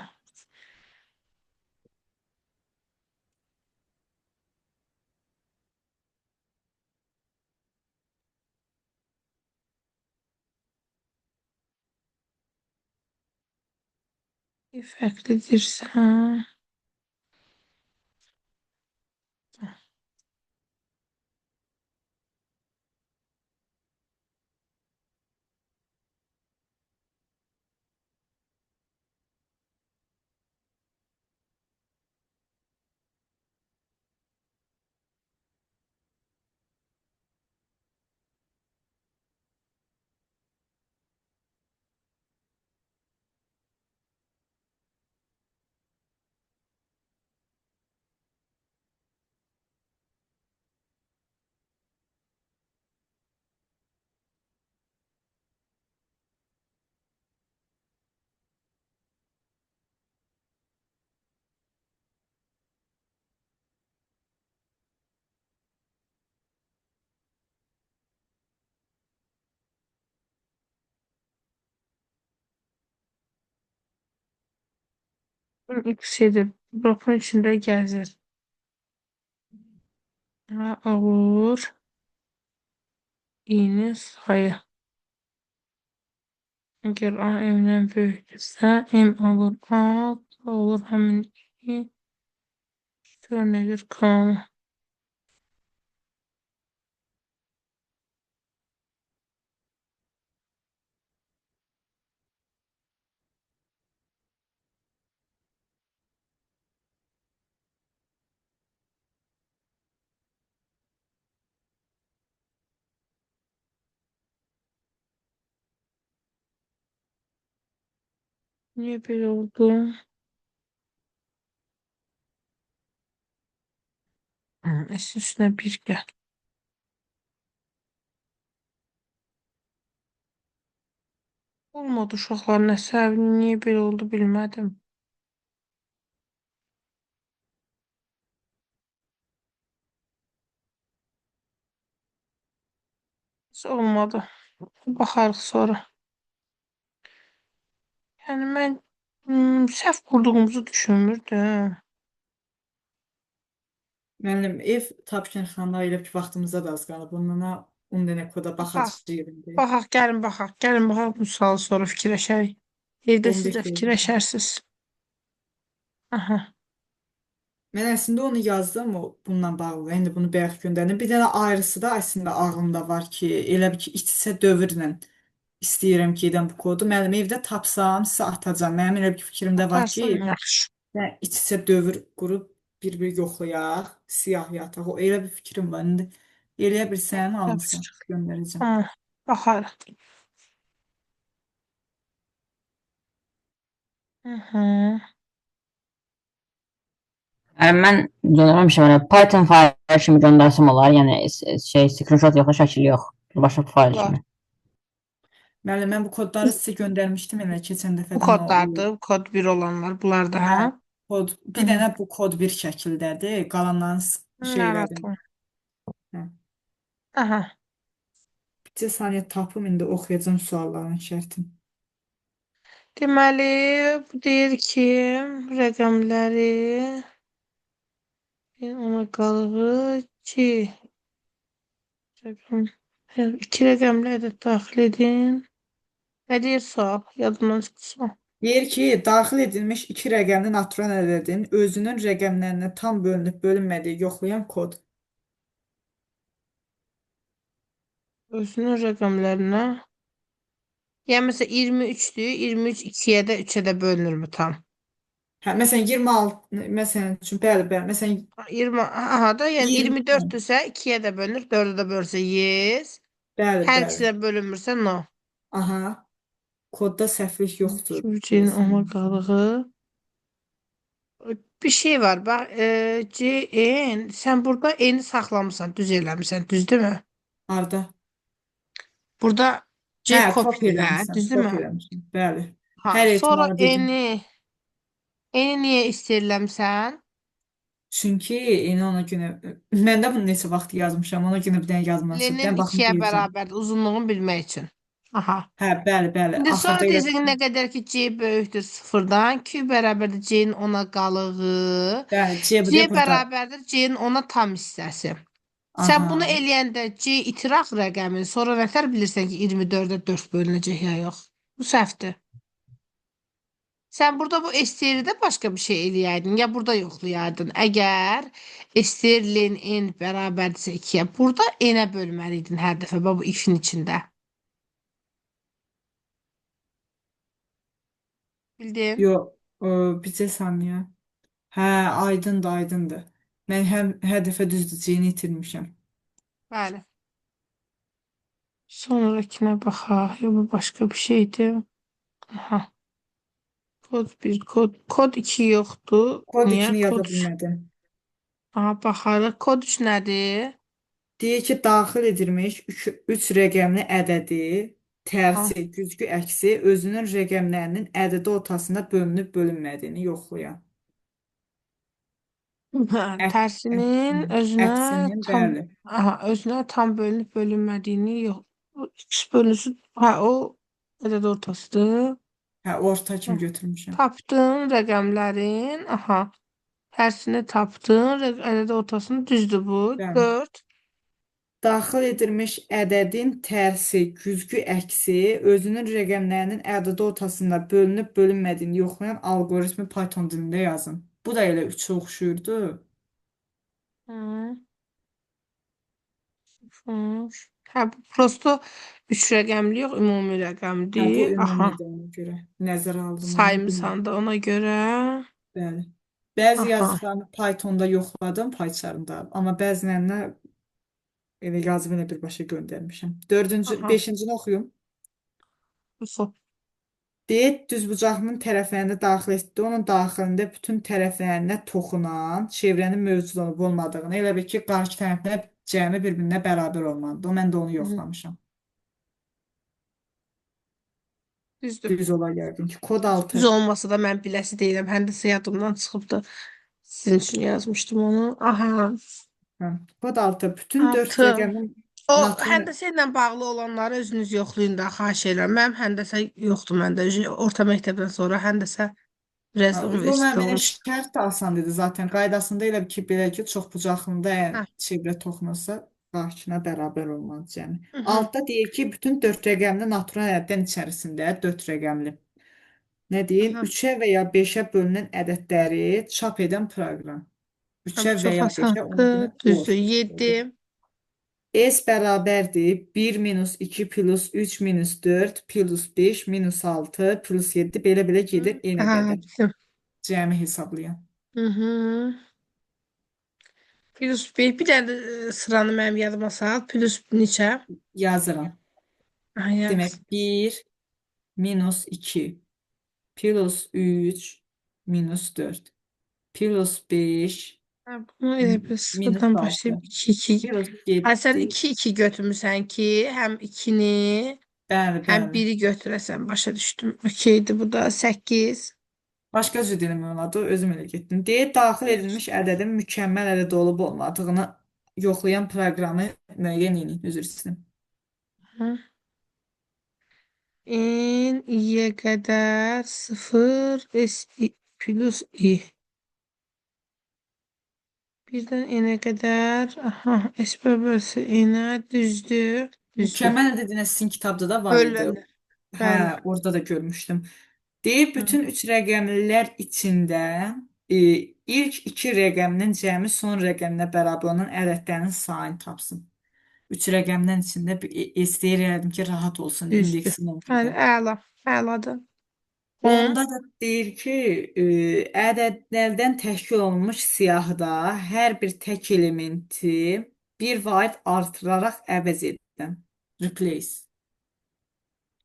i fərqlidirsə, x-dir. Blokun içində gəzir. A olur i-nin sayı. Əgər a m-dən böyükdürsə, m olur a, olur həmin i, görünür k. Niyə belə oldu? S-in üstünə 1 gəl. Olmadı uşaqlar, nəsə niyə belə oldu bilmədim. Heç olmadı. Baxarıq sonra. Yəni mən səhv qurduğumuzu düşünmürdüm. Müəllim, ev tapşırıqlarına elə ki vaxtımıza da az qalıb. Ondan 10 dənə koda Baxaq, baxacağıq indi. baxaq, gəlin baxaq bu sualı sonra fikirləşərik. Evdə siz 15 də dəqiqə. fikirləşərsiniz. Aha. Mən əslində onu yazdım o bununla bağlı. İndi bunu bayaq göndərdim. Bir dənə ayrısı da əslində ağlımda var ki, elə bir ki iç-içə dövrlə istəyirəm ki, edən bu kodu. Müəllim evdə tapsam sizə atacağam. Mənim elə bir fikrimdə var ki, Atarsan yaxşı. yəni iç-içə dövr qurub bir-bir yoxlayaq, siyah yataq. O elə bir fikrim var. İndi eləyə bilsəm hamısını Tapşırıq. göndərəcəm. Tamam. Baxarıq. Hı hı. Yəni mən göndərməmişəm elə Python faylı kimi göndərsəm olar, yəni screenshot yox, şəkil yox. Başqa bir fayl Var. kimi. Müəllim, mən bu kodları sizə göndərmişdim elə keçən Bu dəfədən o. kodlardır. Kod 1 olanlar. Bunlar da Hə, hə? kod Hı bir hı. dənə bu kod bir şəkildədir. Qalanların şeyləri. Narahat. Hə. Aha. Bir saniyə tapım indi oxuyacağım sualların şərtini. Deməli, bu deyir ki, rəqəmləri ona qalığı 2 rəqəm, 2 rəqəmli ədəd daxil edin. Nə deyir sual? Yadımdan çıxdı sual. Deyir ki, daxil edilmiş iki rəqəmli natural ədədin özünün rəqəmlərinə tam bölünüb bölünmədiyi yoxlayan kod. Özünün rəqəmlərinə Yəni məsələn 23-dür. 23 2-yə də 3-ə də bölünürmü tam? Hə, məsələn 26, məsələn üçün bəli, bəli. Məsələn 20 aha da yəni 20, hə, 24-dürsə 2-yə də bölünür, 4-ə də bölürsə yes. bəli, Hər bəli. ikisinə bölünmürsə no. Aha, kodda səhvlik yoxdur. Cin ona qalığı. Bir şey var bax, CN sən burada eni saxlamısan, düz eləmisən, düzdürmü? Harda? Burada Hə, C kopya kopidir hə, eləmişəm, düzdürmü? kopya eləmişəm. Bəli. Ha, Hər sonra ehtimala dedim. eni niyə istəyirləmsən? Çünki eyni ona görə mən də bunu neçə vaxt yazmışam. Ona görə bir dənə yazmışam. Lenin Dən baxım 2-yə deyəcəm. bərabərdir, uzunluğunu bilmək üçün. Aha. Hə, bəli, bəli. İndi sonra Axırda elə deyəcək nə qədər ki C böyükdür sıfırdan, Q bərabərdir C-nin 10-a qalığı, bəli, C bu C deyə burada. bərabərdir C-nin 10-a tam hissəsi. Sən bunu Aha. eləyəndə C itiraq rəqəmin, sonra nətər bilirsən ki 24-ə 4 bölünəcək ya yox? Bu səhvdir. Sən burada bu STR-də başqa bir şey eləyəydin, ya burada yoxlayaydın. Əgər STR len n bərabərdirsə 2-yə, burada n-ə bölməliydin hər dəfə bu ifin içində. Bildin? Yox, bircə saniyə. Hə, aydındır, aydındır. Mən hər dəfə düzdür C-ni itirmişəm. Bəli. Sonrakine baxaq. Ya bu başqa bir şeydi. Aha. Kod 1, kod 2 yoxdur. Kod Niyə? 2-ni yaza Kod 3. bilmədim. Aha, baxarıq. Kod 3 nədir? Deyir ki, daxil edilmiş 3 rəqəmli ədədi Aha. tərsi, güzgü əksi özünün rəqəmlərinin ədədi ortasında bölünüb bölünmədiyini yoxlayın. Hə, tərsinin özünə Əksinin, tam bəli. aha, özünə tam bölünüb bölünmədiyini yox. X bölünsün. Hə, o ədəd ortasıdır. Hə, orta Hə. kimi götürmüşəm. Tapdın rəqəmlərin. Aha. Tərsini tapdın. Ədəd ortasını düzdür bu. Bəli. 4. Daxil edilmiş ədədin tərsi, güzgü əksi özünün rəqəmlərinin ədədi ortasında bölünüb bölünmədiyini yoxlayan alqoritmi Python dilində yazın. Bu da elə 3-ə oxşuyurdu. Hı. Sıfır. Hə, bu prosto 3 rəqəmli yox, ümumi Hə, bu rəqəmdir. Aha. ümumidir ona görə. Nəzərə aldım onu. Saymısan da ona görə. Bəli. Bəzi Aha. yazıçlarını Pythonda yoxladım, PyCharmda, amma bəzilərinə elə yazıb elə birbaşa göndərmişəm. 4-cü, Aha. 5-cini oxuyum. Ufo. Deyək düzbucağının tərəflərində daxil etdi. Onun daxilində bütün tərəflərinə toxunan çevrənin mövcud olub olmadığını, elə bil ki, qarşı tərəflər cəmi bir-birinə bərabər olmalıdır. Mən də onu Hı -hı. yoxlamışam. Düzdür. Düz ola yəqin ki. Kod Düz 6. olmasa da mən biləsi deyiləm. Həndəsə yadımdan çıxıbdı. Sizin üçün yazmışdım onu. Aha. Hə. Kod 6. Bütün 4 6. rəqəmin O natural həndəsə ilə bağlı olanları özünüz yoxlayın da, xahiş edirəm. Mənim həndəsə yoxdur məndə. Orta məktəbdən sonra həndəsə biraz Yo, universitetdə mənə olmuş. şərt də asan idi zaten. Qaydasında elə ki, belə ki, çox bucaqlında əgər Hə. çevrə toxunursa, qarşına bərabər olmalı cəmi. Hı -hı. Altda deyir ki, bütün 4 rəqəmli natural ədəddən içərisində 4 rəqəmli. Nə deyir? Aha. 3-ə və ya 5-ə bölünən ədədləri çap edən proqram. Hə, 3-ə bu və çox ya 5-ə onu asandır. günə Düzdür. 7. S bərabərdir 1 minus 2 plus 3 minus 4 plus 5 minus 6 plus 7 belə-belə gedir eyni Hə, qədər. bizim. Cəmi hesablayan. Hı -hı. Plus 1. Bir dənə də sıranı mənim yadıma sal. Plus neçə? Yazıram. Aha, Demək yaz. 1 minus 2 plus 3 minus 4 plus 5 Hə, bunu elə bir minus sıfırdan 6 başlayıb 2, 2. plus Hə, sən 7. 2, 2 götürmüsən ki, həm 2-ni, Bəli, həm bəli. 1-i götürəsən. Başa düşdüm. Okeydir bu da 8. Başqa cür dilim oladı, özüm elə getdim. Deyir, daxil edilmiş ədədin mükəmməl ədəd olub olmadığını yoxlayan proqramı müəyyən edin, üzr istəyirəm. Hı. En i'ye qədər 0 s plus i. Birdən n-ə qədər. Aha, s bölünsün n-ə düzdür. Düzdür. Mükəmməl ədədinə sizin kitabda da var idi. Bölünür. Hə, Bəli. orada da görmüşdüm. Deyir, Hı. bütün 3 rəqəmlilər içində ilk 2 rəqəminin cəmi son rəqəminə bərabər olan ədədlərin sayını tapsın. 3 rəqəmdən içində istəyirdim ki, rahat olsun Düzdür. indeksin Bəli, ortada. əla. Əladır. Hı? Onda da deyir ki, ədədlərdən təşkil olunmuş siyahıda hər bir tək elementi bir vaid artıraraq əvəz edən. Replace.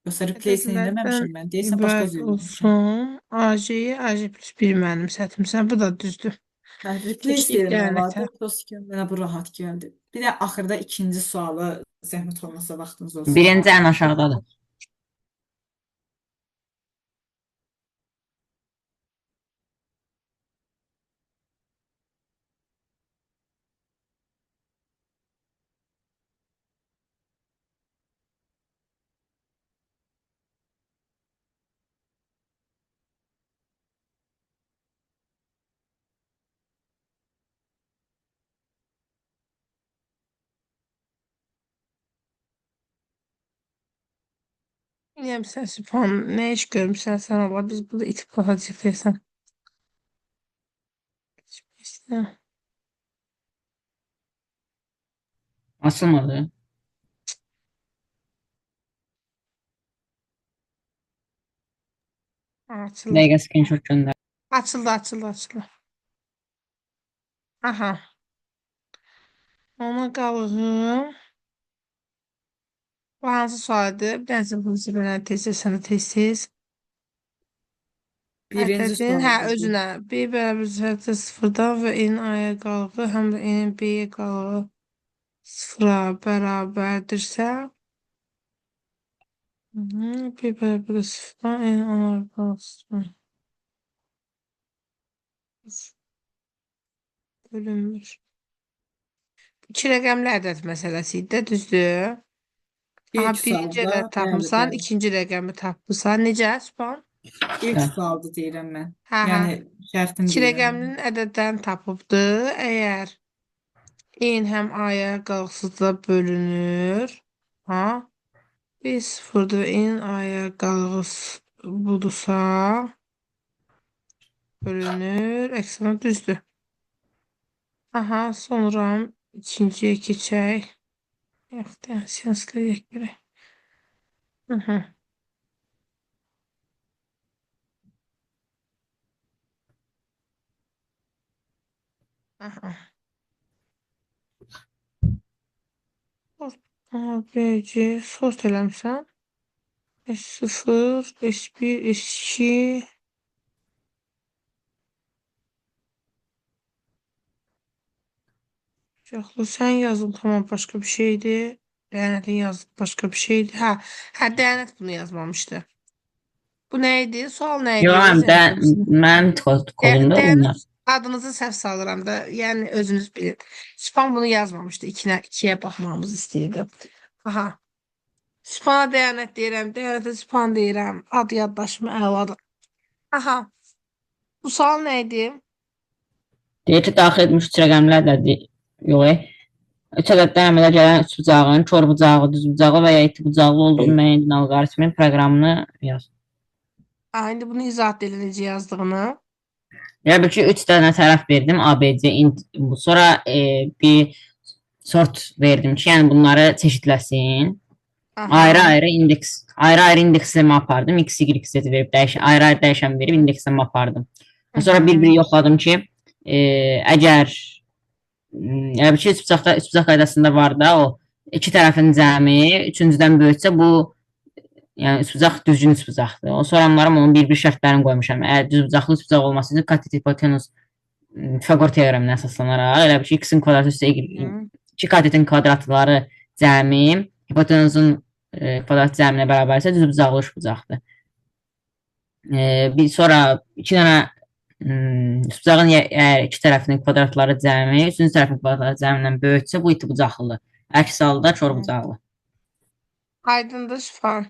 Yoxsa replace nə Ədədlərdən eləməmişim mən? Deyirsən başqa ibarət cür eləmişəm. olsun. AJ-yi AJ plus 1 mənimsətmisən. Bu da düzdür. Hə, replace Keçdik eləmək dəyənəkə. olardı. Prosta ki, mənə bu rahat gəldi. Bir də axırda ikinci sualı zəhmət olmasa vaxtınız olsa. Birinci ən aşağıdadır. Bilmirəm Sübhan, nə iş görmüsən sən Allah, biz burada itib qalacaq deyəsən. İşte, Açılmadı. açıldı. Dəqiqə screenshot göndər. Açıldı. Aha. Ona qalığım. Bu hansı sualdır? Bir dənə bunu belə tez-tez sənə tez-tez. Birinci Ədədin, hə, sualdır bu. özünə. B bərabər zərətə sıfırdan və n aya qalığı, həm də n b-yə qalığı sıfıra bərabərdirsə, b bərabər sıfırdan n aya qalığı sıfıra bölünmür. 2 rəqəmli ədəd məsələsi idi də, düzdür? Aha, İlk birinci sualda, ədəd bəli, tapmısan, bəli. ikinci rəqəmi tapmısan. Necə, Sübhan? İlk Hə. sualda deyirəm mən. Hə, hə. Yəni şərtini 2 deyirəm. rəqəminin ədədlərini tapıbdı. Əgər n həm aya qalıqsızda bölünür, ha? Bir sıfırdır və n aya qalığı budursa, bölünür, əksana düzdür. Aha, sonra ikinciyə keçək. Yoxdur, sinusqa görək. Hı -hı. Aha. ABC sort eləmişsən. S0, S1, S2. Yoxlu, sən yazdın, tamam, başqa bir şeydi. Lənətin yazdın, başqa bir şeydi. Hə, Lənət bunu yazmamışdı. Bu nə idi? Sual nə idi? Yox, həm də Zəhmət olsun. mənim kodumda bunlar. Lənət adınızı səhv salıram da, yəni özünüz bilin. Sübhan bunu yazmamışdı. İkiyə baxmamızı istəyirdi. Aha. Sübhana Lənət deyirəm, Lənətə Sübhan deyirəm. Ad yaddaşımı əladır. Aha. Bu sual nə idi? Deyir ki, daxil etmiş 3 rəqəmli ədədi yox. 3 ədəddən əmələ gələn üç bucağın, kör bucağı, düz bucağı və ya iti bucaqlı olduğu müəyyən din alqoritmin proqramını yaz. İndi bunu izah edelim necə yazdığını. Ya bir ki 3 dənə tərəf verdim, ABC, int, sonra bir sort verdim ki, yəni bunları çeşidləsin. Aha. Ayrı-ayrı indeksleme apardım. X, Y, Z verib ayrı-ayrı dəyişən verib indeksleme apardım. Sonra bir-bir yoxladım ki, əgər yəni bir ki, üç bucaq qaydasında var da o iki tərəfin cəmi üçüncüdən böyüksə bu yəni üç bucaq düzgün üç bucaqdır. O soranlarım onun bir-bir şərtlərini qoymuşam. Əgər düz bucaqlı üç bucaq olması üçün katet hipotenuz Pifaqor teoreminə əsaslanaraq elə bir ki, x-in kvadratı üstə iki katetin kvadratları cəmi hipotenuzun kvadrat cəminə bərabərsə düz bucaqlı üç bucaqdır. Bir sonra iki dənə bucağın iki tərəfinin kvadratları cəmi, üçüncü tərəfin kvadratları cəmindən böyüksə bu iti bucaqlıdır. Əks halda kör bucaqlı. Aydındır, Sübhan.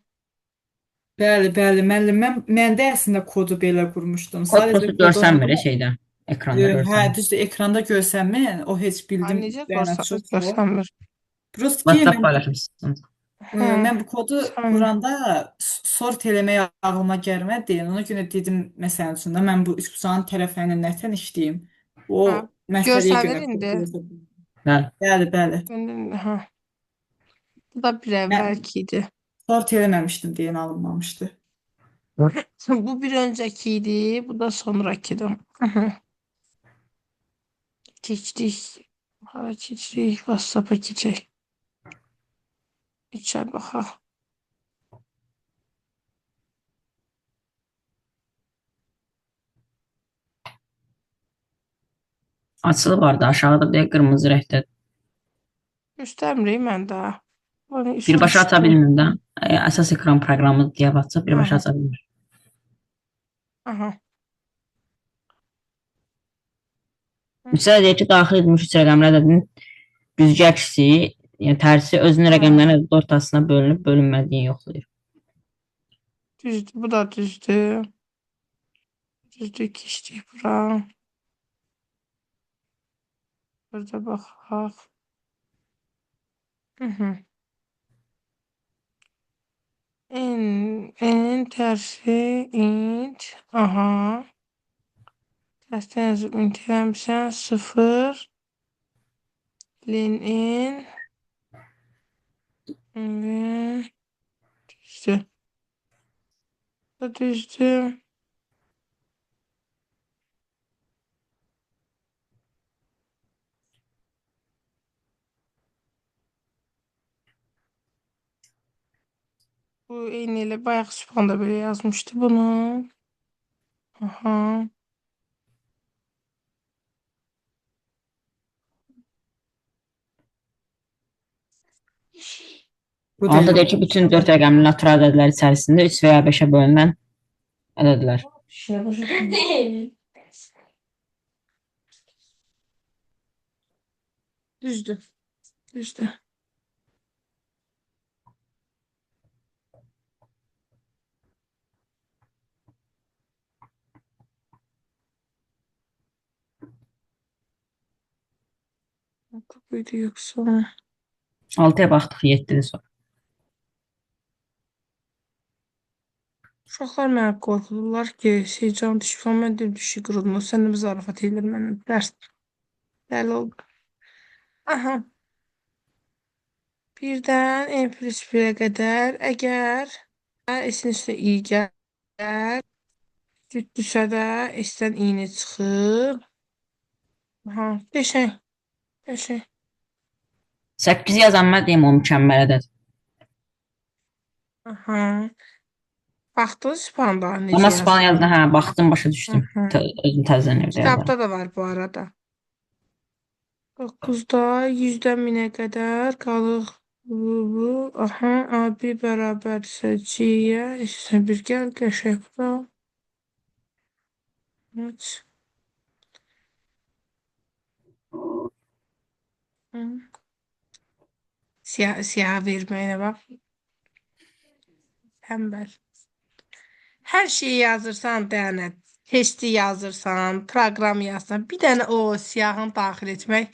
Bəli, müəllim, mən də əslində kodu belə qurmuşdum. Kod prosu görsənmir şeydə, ekranda Hə, görsənmir. düzdür, ekranda görsənmir. O heç bildim Necə yəni çox zor. görsənmir? Prosta ki, WhatsApp paylaşmışsınız. mən bu kodu quranda sort eləmək ağlıma gəlmədi. Ona görə dedim, məsələn üçün də mən bu üç bucağın tərəflərini nətən işləyim. O məsələyə Görsənir görə indi. kod yazdım. Bəli. Bəli. Ha. Bu da bir Mən əvvəlki idi. start eləməmişdim deyən alınmamışdı. Bu bir öncəki idi, bu da sonrakıdır. Keçdik. Hara keçdik? WhatsApp-a keçək. İçə baxaq. Açılı vardı aşağıda bir qırmızı rəngdə. Göstərmirik mən də. Bunu Birbaşa aça üstü. bilmirəm də. Əsas ekran proqramı deyə WhatsApp birbaşa Aha. aça bilmir. Aha. Üstədə deyir ki, daxil edilmiş 3 rəqəmli ədədin güzgü əksi, yəni tərsi özünün Ha. rəqəmlərin ədədi ortasına bölünüb bölünmədiyini yoxlayır. Düzdür. Bu da düzdür. Düzdür keçdik bura. Burada baxaq. En tersi int. Aha. Tersten yazıp int eləmişsən. 0. Lin in. Ve düzdür. Bu da düzdür. Bu eyni ilə bayaq Sübhan da böyle yazmıştı bunu. Aha. Bu Altta deyir deyil. ki, bütün 4 rəqəmli natural ədədlər içərisində 3 və ya 5-ə bölünən ədədlər. Düzdür. Düzdür. Bu buydu yoksa. 6-ya baxdıq, 7-dir sonra. Uşaqlar mənə qorxudurlar ki, Seycan düşüb, mən deyim düşü qırılmır. Sən də bir zarafat edir mənə. Dərs. Dəli oldu. Aha. Birdən n plus 1'ə qədər əgər s-in üstünə i gələr, düşsə də s-dən i-ni çıxır. Aha. Qəşəng. Qəşəng. 8 yazan mən deyim o mükəmməl ədəd. Aha. Baxdınız Sübhanda necə Amma yazdı? Spain yazdı, hə, baxdım, başa düşdüm. Aha. Özüm təzədən evdə yazdım. Kitabda da var bu arada. 9'da 100'dən 1000'ə qədər qalıq. Bu. Aha. A1 bərabərdirsə C-yə. S-ə bir gəl. Qəşəng bura. Evet. Hı. Siyah verməyinə bax. Tembel. Hər şeyi yazırsan dənə. Testi yazırsan, proqram yazsan, bir dənə o siyahını daxil etmək,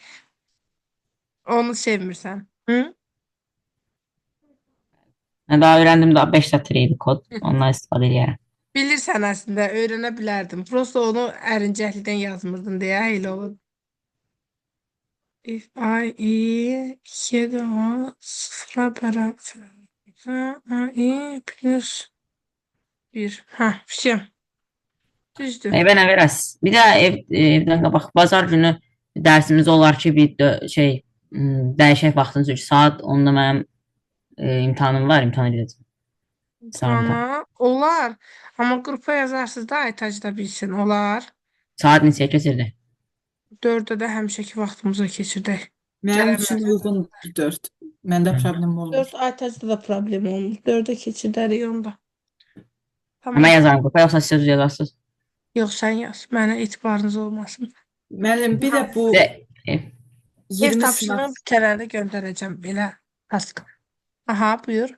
onu sevmirsən. Hı? Mən daha öyrəndim, daha 5 satır idi kod. Ondan istifadə edərəm. Bilirsən əslində, öyrənə bilərdim. Prosta onu ərincəklikdən yazmırdın deyə elə olur. If I i 2 daha 0'a bərabər. I plus 1. Hə, все. Düzdür. Evə nə verəs? Bir də evdən qabaq bazar günü dərsimiz olar ki, bir dəyişək vaxtınız 3 saat. Onda mənim imtahanım var, imtahan edəcəm. İmtahana olar. Amma qrupa yazarsınız da Aytac da bilsin. Olar. Saat neçəyə keçirdi? 4'də də həmişəki vaxtımıza keçirdək. Mənim üçün uyğundur 4. Məndə problem olmur. 4 Aytacda da problem olmur. 4'ə keçirdərik onda. Amma Tamam. yazarım qrupa, yoxsa siz yazarsınız? Yox, sən yaz. Mənə etibarınız olmasın. Müəllim, bir də bu Və, 20 20 tapşırığını sınav, bitərəndə göndərəcəm belə task. Aha, buyur.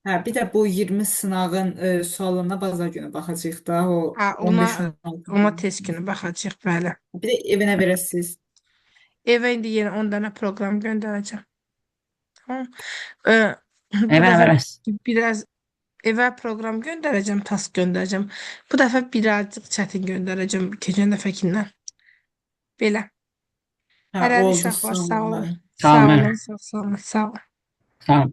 hə, bir də bu 20 sınağın suallarına bazar günü baxacağıq da, o Ha, 15-16. ona test günü baxacağıq, bəli. Bir də evinə verəsiniz. Evə indi yenə 10 dənə proqram göndərəcəm. Tamam. Bu evə nə dəfə verəs? biraz evə proqram göndərəcəm, task göndərəcəm. Bu dəfə birazcık çətin göndərəcəm keçən dəfəkindən. Belə. Hə, Hərəli oldu, uşaqlar, sağ sağ olun. olun. Sağ olun. Sağ olun, sağ olun, sağ olun. Tamam.